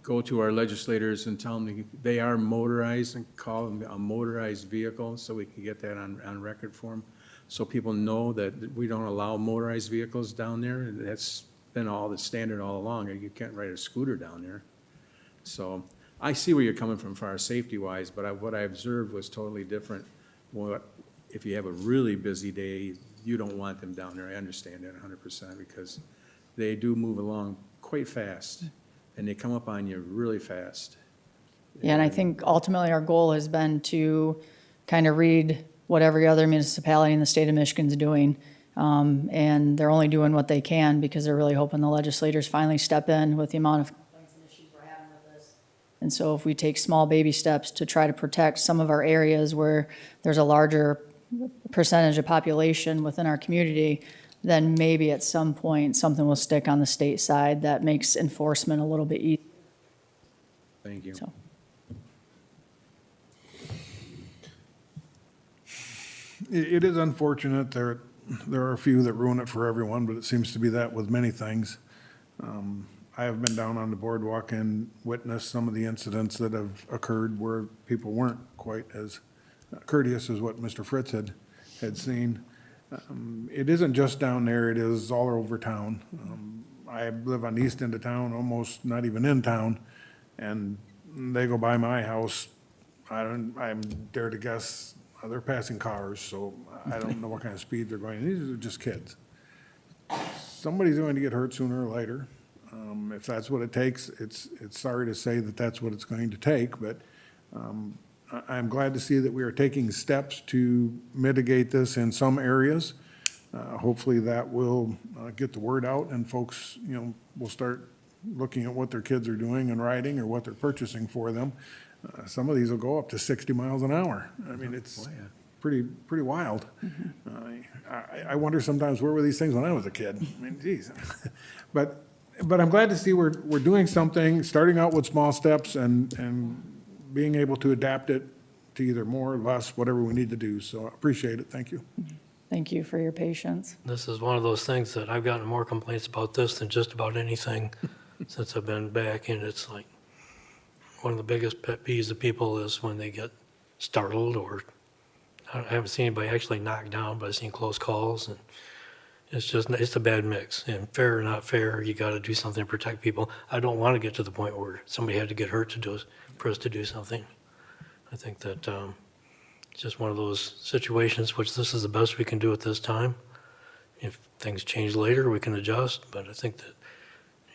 go to our legislators and tell them they are motorized and call them a motorized vehicle so we can get that on record form. So people know that we don't allow motorized vehicles down there. That's been the standard all along. You can't ride a scooter down there. So I see where you're coming from far safety wise, but what I observed was totally different. If you have a really busy day, you don't want them down there. I understand that 100% because they do move along quite fast and they come up on you really fast. Yeah, and I think ultimately our goal has been to kind of read what every other municipality in the state of Michigan is doing. And they're only doing what they can because they're really hoping the legislators finally step in with the amount of complaints and issues we're having with this. And so if we take small baby steps to try to protect some of our areas where there's a larger percentage of population within our community, then maybe at some point something will stick on the state side that makes enforcement a little bit easier. Thank you. So. It is unfortunate. There are a few that ruin it for everyone, but it seems to be that with many things. I have been down on the boardwalk and witnessed some of the incidents that have occurred where people weren't quite as courteous as what Mr. Fritz had seen. It isn't just down there, it is all over town. I live on the east end of town, almost not even in town, and they go by my house. I'm dare to guess they're passing cars, so I don't know what kind of speed they're going. These are just kids. Somebody's going to get hurt sooner or later. If that's what it takes, it's sorry to say that that's what it's going to take, but I'm glad to see that we are taking steps to mitigate this in some areas. Hopefully that will get the word out and folks, will start looking at what their kids are doing and riding or what they're purchasing for them. Some of these will go up to 60 miles an hour. I mean, it's pretty wild. I wonder sometimes where were these things when I was a kid? I mean, geez. But I'm glad to see we're doing something, starting out with small steps and being able to adapt it to either more or less, whatever we need to do. So I appreciate it. Thank you. Thank you for your patience. This is one of those things that I've gotten more complaints about this than just about anything since I've been back, and it's like one of the biggest pet peeves of people is when they get startled, or I haven't seen anybody actually knocked down, but I've seen close calls, and it's a bad mix. And fair or not fair, you got to do something to protect people. I don't want to get to the point where somebody had to get hurt for us to do something. I think that it's just one of those situations which this is the best we can do at this time. If things change later, we can adjust, but I think that,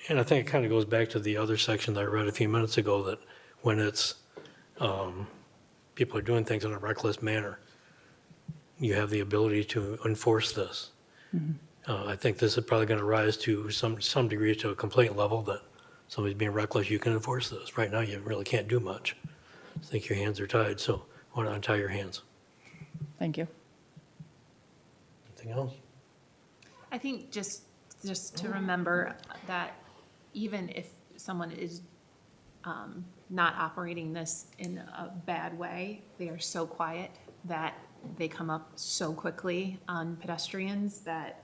and I think it kind of goes back to the other section that I read a few minutes ago, that when it's, people are doing things in a reckless manner, you have the ability to enforce this. I think this is probably going to rise to some degree to a complaint level that somebody's being reckless, you can enforce this. Right now, you really can't do much. I think your hands are tied, so why not untie your hands? Thank you. Anything else? I think just to remember that even if someone is not operating this in a bad way, they are so quiet that they come up so quickly on pedestrians that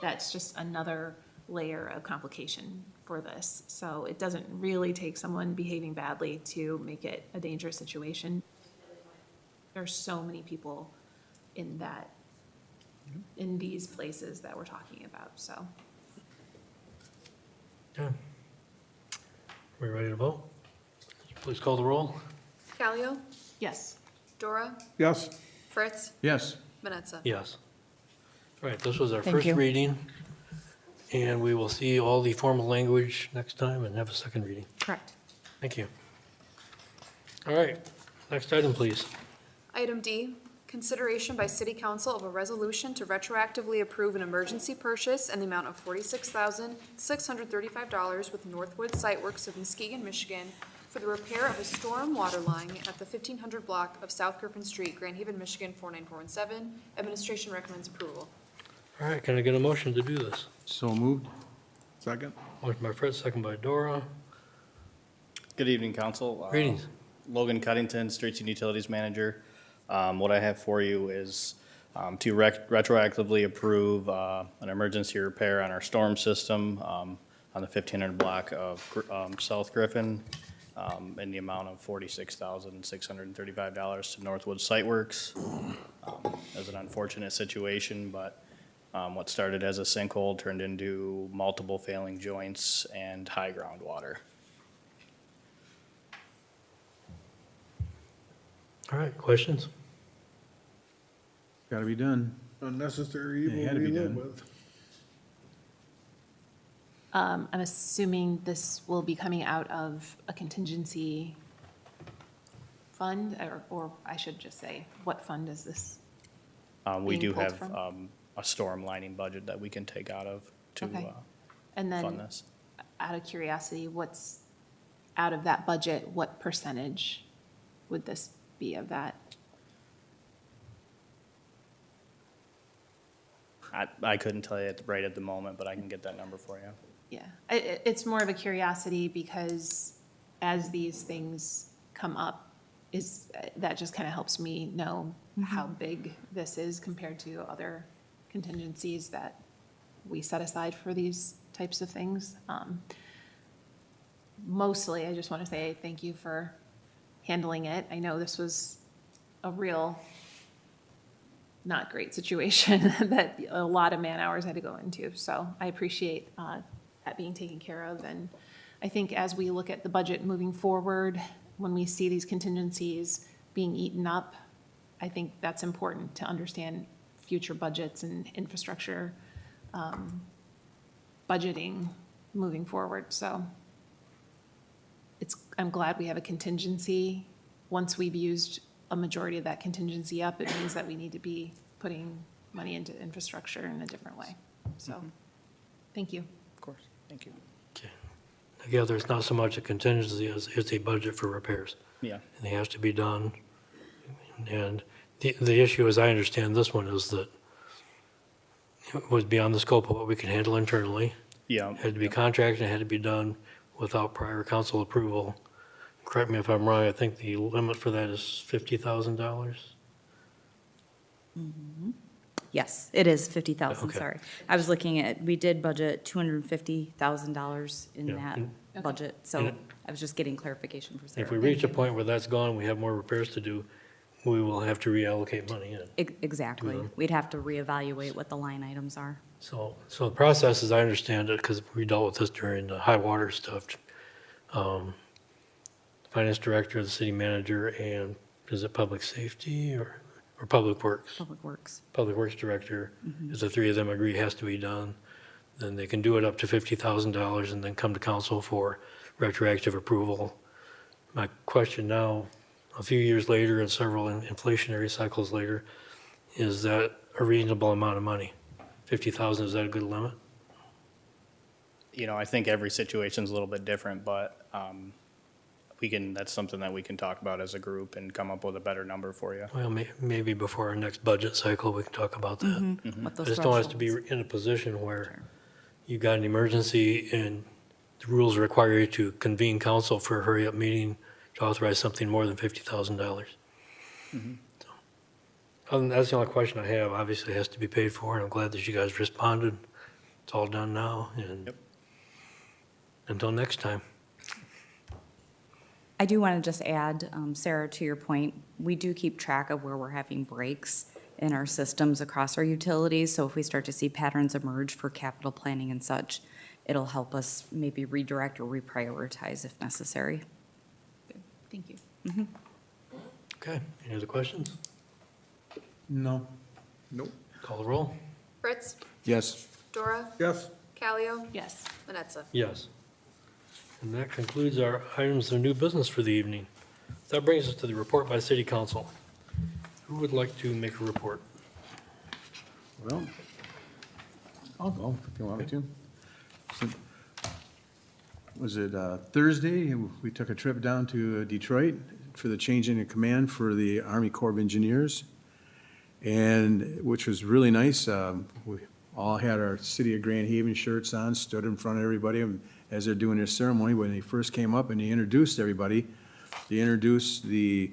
that's just another layer of complication for this. So it doesn't really take someone behaving badly to make it a dangerous situation. There's so many people in these places that we're talking about, so. Yeah. We ready to vote? Please call the roll. Callio? Yes. Dora? Yes. Fritz? Yes. Vanessa? Yes. All right, this was our Thank first you. reading, and we will see all the formal language next time and have a second reading. Correct. Thank you. All right, next item, please. Item D, Consideration by City Council of a resolution to retroactively approve an emergency purchase in the amount of $46,635 with Northwood Site Works of Muskegon, Michigan, for the repair of a storm water line at the 1500 block of South Griffin Street, Grand Haven, Michigan, 49417. Administration recommends approval. All right, can I get a motion to do this? So moved. Second? Motion by Fritz, second by Dora. Good evening, council. Greetings. Logan Cuddington, Streets and Utilities Manager. What I have for you is to retroactively approve an emergency repair on our storm system on the 1500 block of South Griffin in the amount of $46,635 to Northwood Site Works. It was an unfortunate situation, but what started as a sinkhole turned into multiple failing joints and high groundwater. All right, questions? Got to be done. Unnecessary It evil had to we be live done. with. I'm assuming this will be coming out of a contingency fund, or I should just say, what fund is this? We Being do pulled have from? a storm lining budget that we can take out of to Okay. And fund then, this. out of curiosity, what's, out of that budget, what percentage would this be of that? I couldn't tell you right at the moment, but I can get that number for you. Yeah, it's more of a curiosity because as these things come up, that just kind of helps me know how big this is compared to other contingencies that we set aside for these types of things. Mostly, I just want to say thank you for handling it. I know this was a real not great situation that a lot of man hours had to go into. So I appreciate that being taken care of. And I think as we look at the budget moving forward, when we see these contingencies being eaten up, I think that's important to understand future budgets and infrastructure budgeting moving forward. So I'm glad we have a contingency. Once we've used a majority of that contingency up, it means that we need to be putting money into infrastructure in a different way. So, thank you. Of course, thank you. Together, it's not so much a contingency as it's a budget for repairs. Yeah. And it has to be done. And the issue, as I understand this one, is that it was beyond the scope of what we can handle internally. Yeah. It had to be contracted, it had to be done without prior council approval. Correct me if I'm wrong, I think the limit for that is $50,000. Yes, it is 50,000, Okay. sorry. I was looking at, we did budget $250,000 in Yeah, that and- budget, and so it- I was just getting clarification for Sarah. If we Thank reach a you. point where that's gone, we have more repairs to do, we will have to reallocate money in. Exactly. them. We'd have to reevaluate what the line items are. So the process, as I understand it, because we dealt with this during the high water stuff, finance director, the city manager, and is it public safety or public works? Public Works. Public works director, if the three of them agree it has to be done, then they can do it up to $50,000 and then come to council for retroactive approval. My question now, a few years later and several inflationary cycles later, is that a reasonable amount of money? 50,000, is that a good limit? You know, I think every situation's a little bit different, but that's something that we can talk about as a group and come up with a better number for you. Well, maybe before our next budget cycle, we can talk about that. What I those just don't want us to be thresholds. in a position where you've got an emergency and the rules require you to convene council for a hurry-up meeting to authorize something more than $50,000. That's the only question I have. Obviously, it has to be paid for, and I'm glad that you guys responded. It's all done now, and until next time. I do want to just add, Sarah, to your point, we do keep track of where we're having breaks in our systems across our utilities. So if we start to see patterns emerge for capital planning and such, it'll help us maybe redirect or reprioritize if necessary. Thank you. Okay, any other questions? No. Nope. Call the roll? Fritz? Yes. Dora? Yes. Callio? Yes. Manetza? Yes. And that concludes our items of new business for the evening. That brings us to the report by city council. Who would like to make a report? Well, I'll go if you want me to. Was it Thursday? We took a trip down to Detroit for the changing of command for the Army Corps of Engineers, and which was really nice. We all had our City of Grand Haven shirts on, stood in front of everybody as they're doing their ceremony. When they first came up and they introduced everybody, they introduced the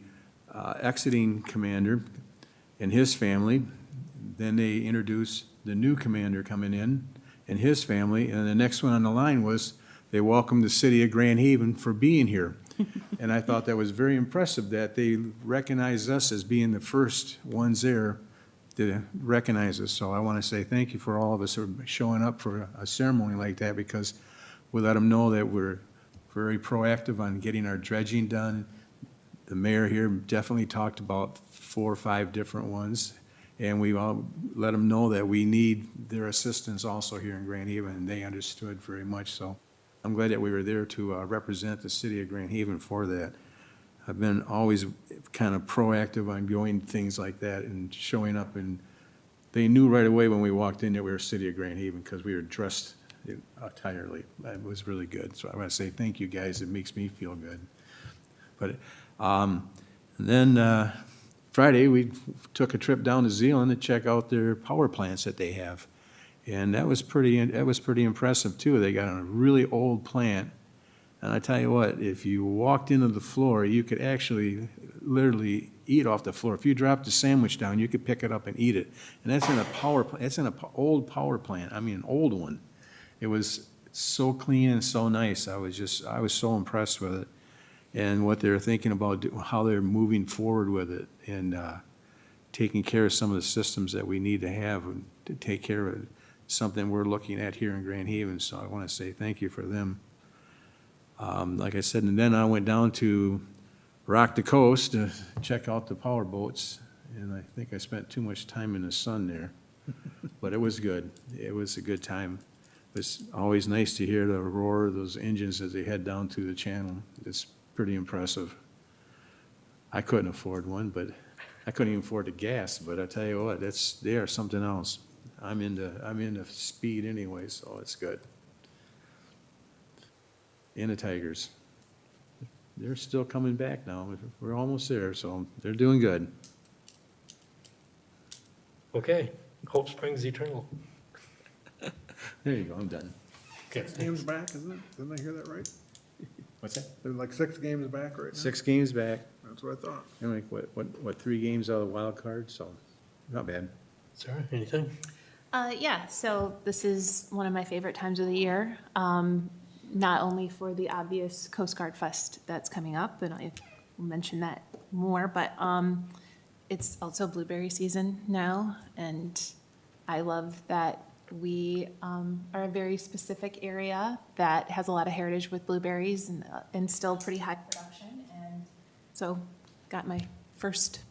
exiting commander and his family. Then they introduced the new commander coming in and his family, and the next one on the line was they welcomed the City of Grand Haven for being here. And I thought that was very impressive that they recognized us as being the first ones there to recognize us. So I want to say thank you for all of us for showing up for a ceremony like that, because we let them know that we're very proactive on getting our dredging done. The mayor here definitely talked about 4 or 5 different ones, and we all let them know that we need their assistance also here in Grand Haven, and they understood very much so. I'm glad that we were there to represent the City of Grand Haven for that. I've been always kind of proactive on doing things like that and showing up, and they knew right away when we walked in that we were City of Grand Haven because we were dressed entirely. It was really good. So I want to say thank you guys. It makes me feel good. But then Friday, we took a trip down to Zeeland to check out their power plants that they have. And that was pretty impressive too. They got a really old plant. And I tell you what, if you walked into the floor, you could actually literally eat off the floor. If you dropped a sandwich down, you could pick it up and eat it. And that's in a power plant. That's in an old power plant. I mean, an old one. It was so clean and so nice. I was so impressed with it and what they're thinking about, how they're moving forward with it, and taking care of some of the systems that we need to have to take care of it. Something we're looking at here in Grand Haven, so I want to say thank you for them. Like I said, and then I went down to Rock the Coast to check out the power boats, and I think I spent too much time in the sun there, but it was good. It was a good time. It's always nice to hear the roar of those engines as they head down through the channel. It's pretty impressive. I couldn't afford one, but I couldn't even afford the gas, but I tell you what, they are something else. I'm into speed anyway, so it's good. And the Tigers. They're still coming back now. We're almost there, so they're doing good. Okay, hope springs eternal. There you go, I'm done. Okay. 6 games back, isn't it? Didn't I hear that right? What's that? They're like 6 games back right now? 6 games back. That's what I thought. And like, what, 3 games out of the wild card, so not bad. Sarah, anything? Yeah, so this is one of my favorite times of the year, not only for the obvious Coast Guard Fest that's coming up, and I will mention that more, but it's also blueberry season now, and I love that we are a very specific area that has a lot of heritage with blueberries and still pretty high production, and so got my first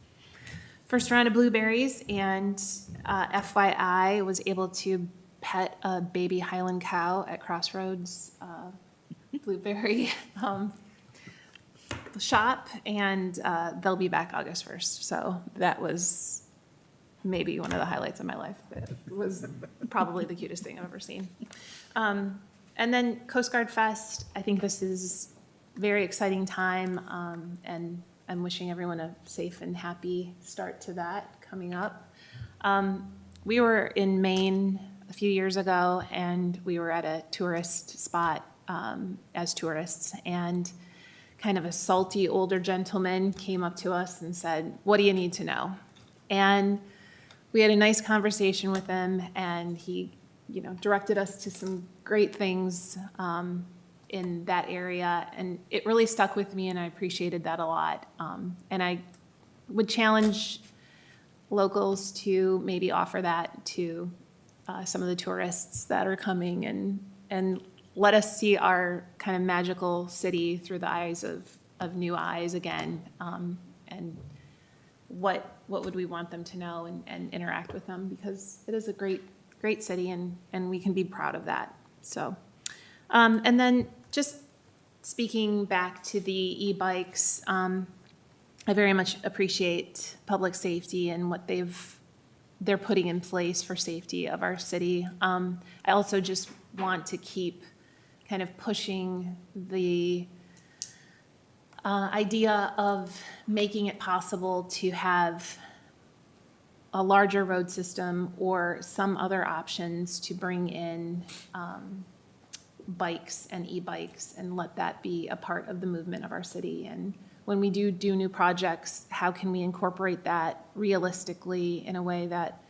round of blueberries, and FYI, was able to pet a baby Highland cow at Crossroads Blueberry shop, and they'll be back August 1st. So that was maybe one of the highlights of my life. It was probably the cutest thing I've ever seen. And then Coast Guard Fest, I think this is a very exciting time, and I'm wishing everyone a safe and happy start to that coming up. We were in Maine a few years ago, and we were at a tourist spot as tourists, and kind of a salty older gentleman came up to us and said, "What do you need to know?" And we had a nice conversation with him, and he, directed us to some great things in that area, and it really stuck with me, and I appreciated that a lot. And I would challenge locals to maybe offer that to some of the tourists that are coming, and let us see our kind of magical city through the eyes of new eyes again, and what would we want them to know, and interact with them, because it is a great city, and we can be proud of that. So, and then just speaking back to the e-bikes, I very much appreciate public safety and what they're putting in place for safety of our city. I also just want to keep kind of pushing the idea of making it possible to have a larger road system or some other options to bring in bikes and e-bikes and let that be a part of the movement of our city. And when we do new projects, how can we incorporate that realistically in a way that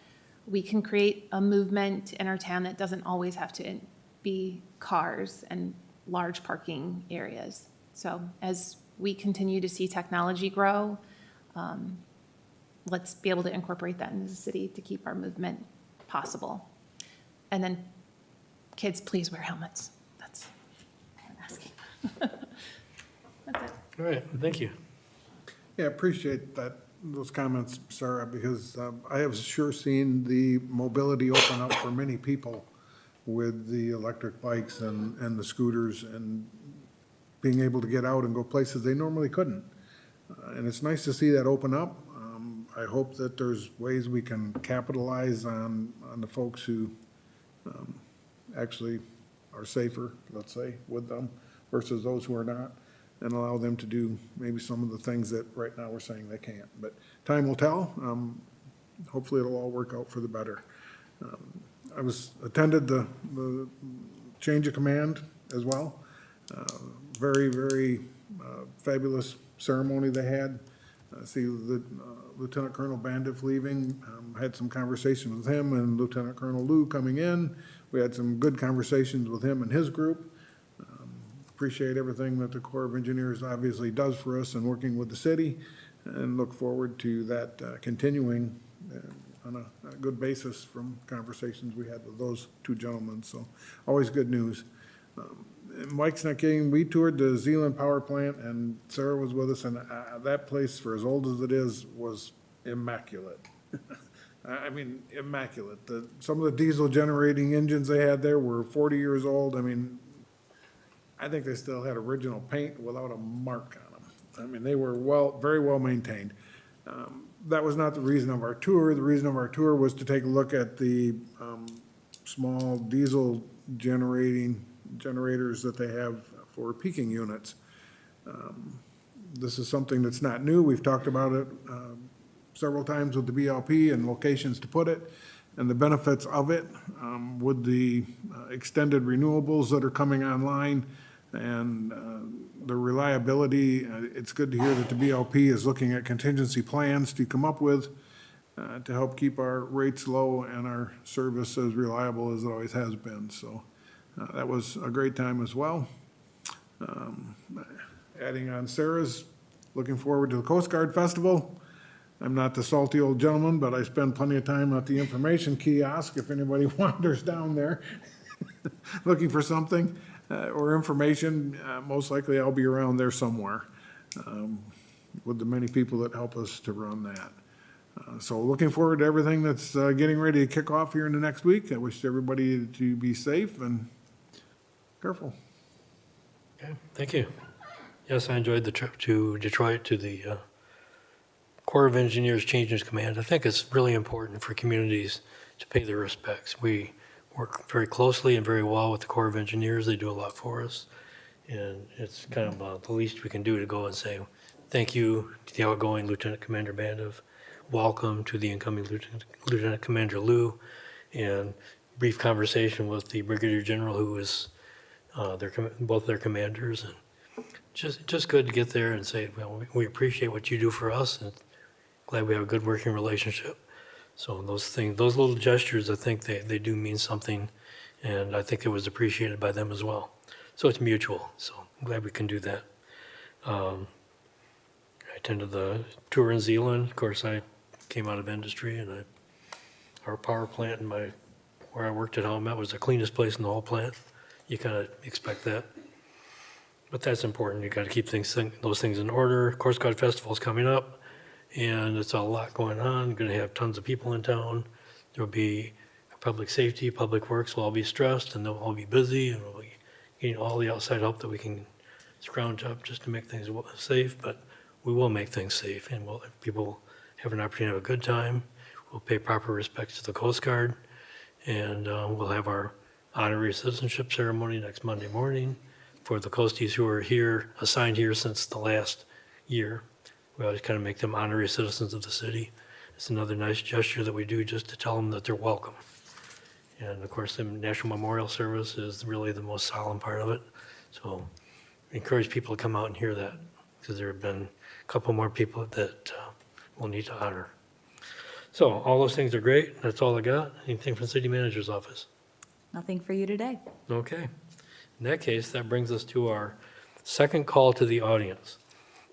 we can create a movement in our town that doesn't always have to be cars and large parking areas. So as we continue to see technology grow, let's be able to incorporate that into the city to keep our movement possible. And then, kids, please wear helmets. That's what I'm asking. That's it. All right, thank you. Yeah, appreciate those comments, Sarah, because I have sure seen the mobility open up for many people with the electric bikes and the scooters and being able to get out and go places they normally couldn't. And it's nice to see that open up. I hope that there's ways we can capitalize on the folks who actually are safer, let's say, with them versus those who are not, and allow them to do maybe some of the things that right now we're saying they can't. But time will tell. Hopefully it'll all work out for the better. I attended the change of command as well. Very, very fabulous ceremony they had. I see the Lieutenant Colonel Bandiff leaving. Had some conversations with him and Lieutenant Colonel Liu coming in. We had some good conversations with him and his group. Appreciate everything that the Corps of Engineers obviously does for us and working with the city, and look forward to that continuing on a good basis from conversations we had with those two gentlemen. So always good news. Mike's not kidding. We toured the Zeeland Power Plant, and Sarah was with us, and that place, for as old as it is, was immaculate. I mean, immaculate. Some of the diesel generating engines they had there were 40 years old. I mean, I think they still had original paint without a mark on them. I mean, they were very well maintained. That was not the reason of our tour. The reason of our tour was to take a look at the small diesel generators that they have for peaking units. This is something that's not new. We've talked about it several times with the BLP and locations to put it, and the benefits of it with the extended renewables that are coming online and the reliability. It's good to hear that the BLP is looking at contingency plans to come up with to help keep our rates low and our service as reliable as it always has been. So that was a great time as well. Adding on Sarah's, looking forward to the Coast Guard Festival. I'm not the salty old gentleman, but I spend plenty of time at the information kiosk if anybody wanders down there looking for something or information. Most likely I'll be around there somewhere with the many people that help us to run that. So looking forward to everything that's getting ready to kick off here in the next week. I wish everybody to be safe and careful. Okay, thank you. Yes, I enjoyed the trip to Detroit to the Corps of Engineers Change in Command. I think it's really important for communities to pay their respects. We work very closely and very well with the Corps of Engineers. They do a lot for us. And it's kind of the least we can do to go and say, thank you to the outgoing Lieutenant Commander Bandiff. Welcome to the incoming Lieutenant Commander Liu. And brief conversation with the Brigadier General, who is both their commanders. And just good to get there and say, well, we appreciate what you do for us, and glad we have a good working relationship. So those things, those little gestures, I think they do mean something, and I think it was appreciated by them as well. So it's mutual, so I'm glad we can do that. I attended the tour in Zeeland. Of course, I came out of industry, and our power plant and where I worked at Howmet was the cleanest place in the whole plant. You kind of expect that. But that's important. You got to keep those things in order. Coast Guard Festival is coming up, and it's a lot going on. Going to have tons of people in town. There'll be public safety, public works will all be stressed, and they'll all be busy, and we'll be getting all the outside help that we can scrounge up just to make things safe. But we will make things safe, and people have an opportunity to have a good time. We'll pay proper respects to the Coast Guard, and we'll have our honorary citizenship ceremony next Monday morning for the Coasties who are here, assigned here since the last year. We always kind of make them honorary citizens of the city. It's another nice gesture that we do just to tell them that they're welcome. And of course, the National Memorial Service is really the most solemn part of it. So we encourage people to come out and hear that, because there have been a couple more people that we'll need to honor. So all those things are great. That's all I got. Anything from the city manager's office? Nothing for you today. Okay. In that case, that brings us to our second call to the audience.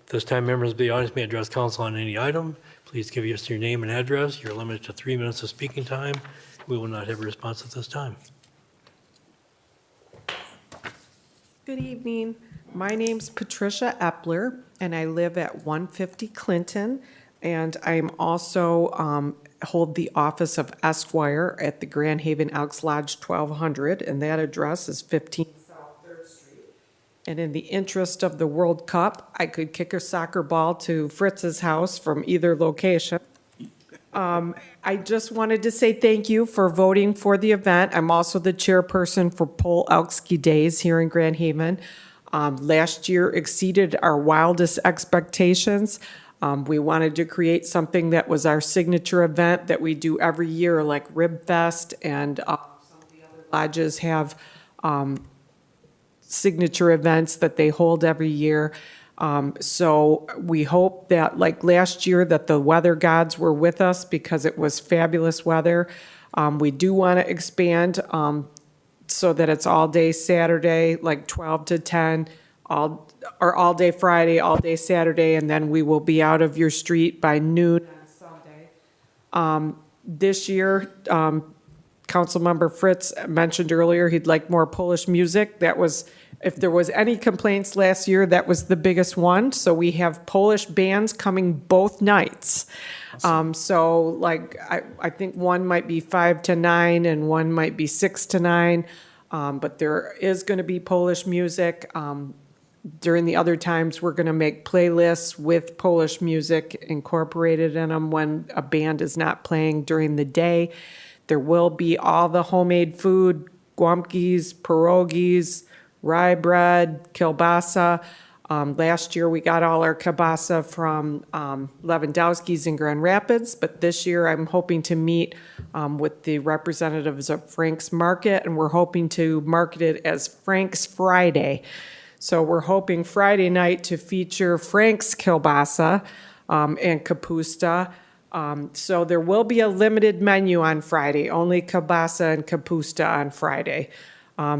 This time, members of the audience may address council on any item. Please give us your name and address. You're limited to 3 minutes of speaking time. We will not have a response at this time. Good evening. My name's Patricia Epler, and I live at 150 Clinton, and I'm also hold the office of Esquire at the Grand Haven Elks Lodge 1200, and that address is 15 South 3rd Street. And in the interest of the World Cup, I could kick a soccer ball to Fritz's house from either location. I just wanted to say thank you for voting for the event. I'm also the chairperson for Pole Elksky Days here in Grand Haven. Last year exceeded our wildest expectations. We wanted to create something that was our signature event that we do every year, like Rib Fest, and some of the other lodges have signature events that they hold every year. So we hope that, like last year, that the weather gods were with us because it was fabulous weather. We do want to expand so that it's all day Saturday, like 12 to 10, all day Friday, all day Saturday, and then we will be out of your street by noon on Sunday. This year, Councilmember Fritz mentioned earlier he'd like more Polish music. That was, if there was any complaints last year, that was the biggest one. So we have Polish bands coming both nights. So like, I think one might be 5 to 9 and one might be 6 to 9. But there is going to be Polish music. During the other times, we're going to make playlists with Polish music incorporated in them when a band is not playing during the day. There will be all the homemade food, guamkis, pierogies, rye bread, kielbasa. Last year, we got all our kielbasa from Lewandowski's in Grand Rapids, but this year I'm hoping to meet with the representatives of Frank's Market, and we're hoping to market it as Frank's Friday. So we're hoping Friday night to feature Frank's kielbasa and kapusta. So there will be a limited menu on Friday, only kielbasa and kapusta on Friday,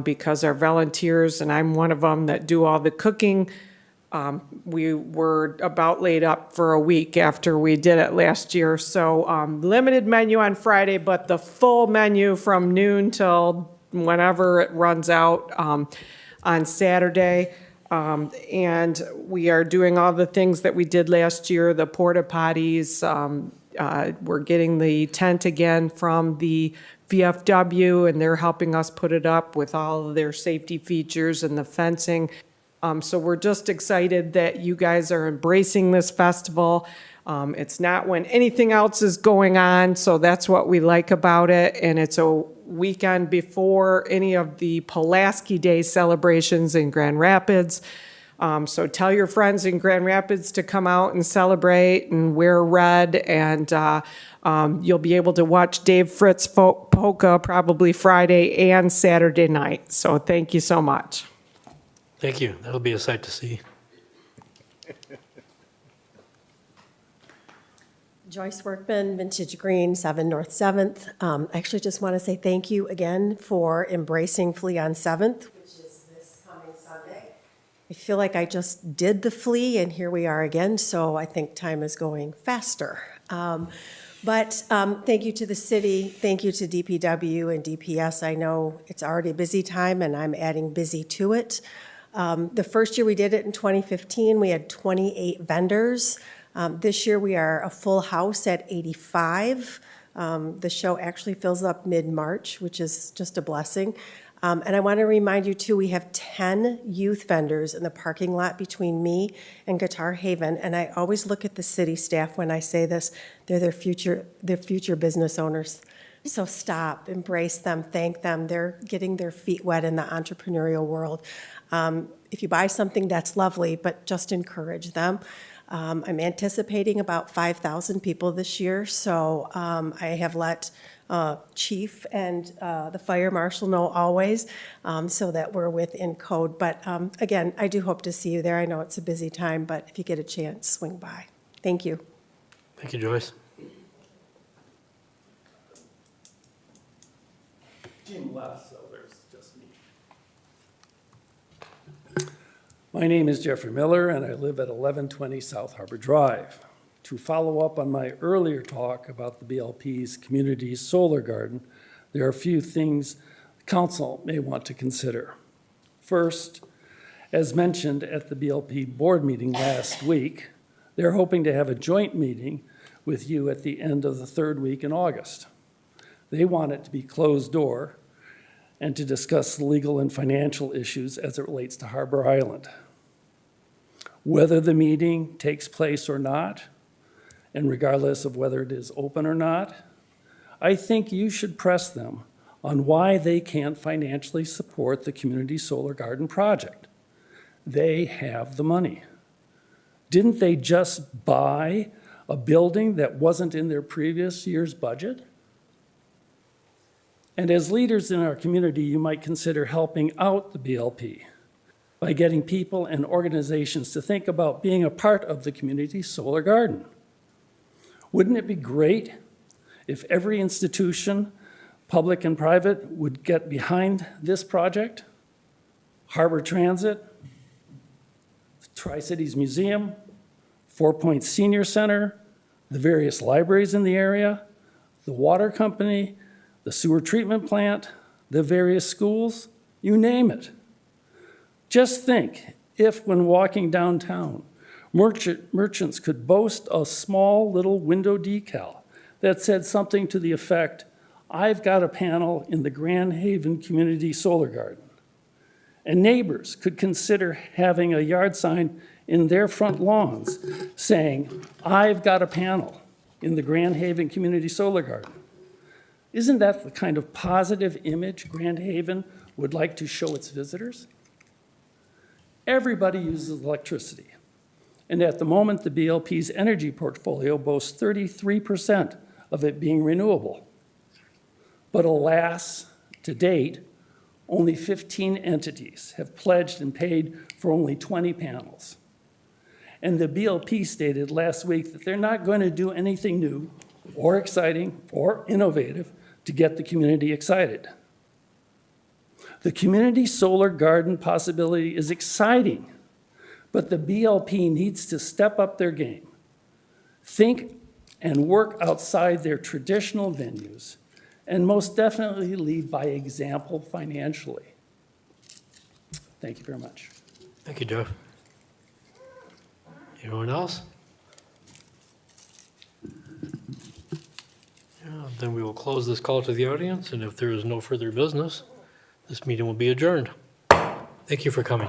because our volunteers, and I'm one of them that do all the cooking, we were about laid up for a week after we did it last year. So limited menu on Friday, but the full menu from noon till whenever it runs out on Saturday. And we are doing all the things that we did last year, the porta potties. We're getting the tent again from the VFW, and they're helping us put it up with all of their safety features and the fencing. So we're just excited that you guys are embracing this festival. It's not when anything else is going on, so that's what we like about it. And it's a weekend before any of the Pulaski Day celebrations in Grand Rapids. So tell your friends in Grand Rapids to come out and celebrate and wear red, and you'll be able to watch Dave Fritz polka probably Friday and Saturday night. So thank you so much. Thank you. That'll be a sight to see. Joyce Workman, Vintage Green, 7 North 7th. I actually just want to say thank you again for embracing Flea on 7th, which is this coming Sunday. I feel like I just did the Flea, and here we are again, so I think time is going faster. But thank you to the city, thank you to DPW and DPS. I know it's already a busy time, and I'm adding busy to it. The first year we did it in 2015, we had 28 vendors. This year we are a full house at 85. The show actually fills up mid-March, which is just a blessing. And I want to remind you too, we have 10 youth vendors in the parking lot between me and Guitar Haven. And I always look at the city staff when I say this, they're their future business owners. So stop, embrace them, thank them. They're getting their feet wet in the entrepreneurial world. If you buy something, that's lovely, but just encourage them. I'm anticipating about 5,000 people this year, so I have let chief and the fire marshal know always, so that we're within code. But again, I do hope to see you there. I know it's a busy time, but if you get a chance, swing by. Thank you. Thank you, Joyce. Jim left, so there's just me. My name is Jeffrey Miller, and I live at 1120 South Harbor Drive. To follow up on my earlier talk about the BLP's Community Solar Garden, there are a few things the council may want to consider. First, as mentioned at the BLP board meeting last week, they're hoping to have a joint meeting with you at the end of the third week in August. They want it to be closed door and to discuss the legal and financial issues as it relates to Harbor Island. Whether the meeting takes place or not, and regardless of whether it is open or not, I think you should press them on why they can't financially support the Community Solar Garden project. They have the money. Didn't they just buy a building that wasn't in their previous year's budget? And as leaders in our community, you might consider helping out the BLP by getting people and organizations to think about being a part of the Community Solar Garden. Wouldn't it be great if every institution, public and private, would get behind this project? Harbor Transit, Tri-Cities Museum, 4 Points Senior Center, the various libraries in the area, the water company, the sewer treatment plant, the various schools, you name it. Just think if, when walking downtown, merchants could boast a small little window decal that said something to the effect, "I've got a panel in the Grand Haven Community Solar Garden." And neighbors could consider having a yard sign in their front lawns saying, "I've got a panel in the Grand Haven Community Solar Garden." Isn't that the kind of positive image Grand Haven would like to show its visitors? Everybody uses electricity. And at the moment, the BLP's energy portfolio boasts 33% of it being renewable. But alas, to date, only 15 entities have pledged and paid for only 20 panels. And the BLP stated last week that they're not going to do anything new or exciting or innovative to get the community excited. The Community Solar Garden possibility is exciting, but the BLP needs to step up their game, think and work outside their traditional venues, and most definitely lead by example financially. Thank you very much. Thank you, Jeff. Anyone else? Then we will close this call to the audience, and if there is no further business, this meeting will be adjourned. Thank you for coming.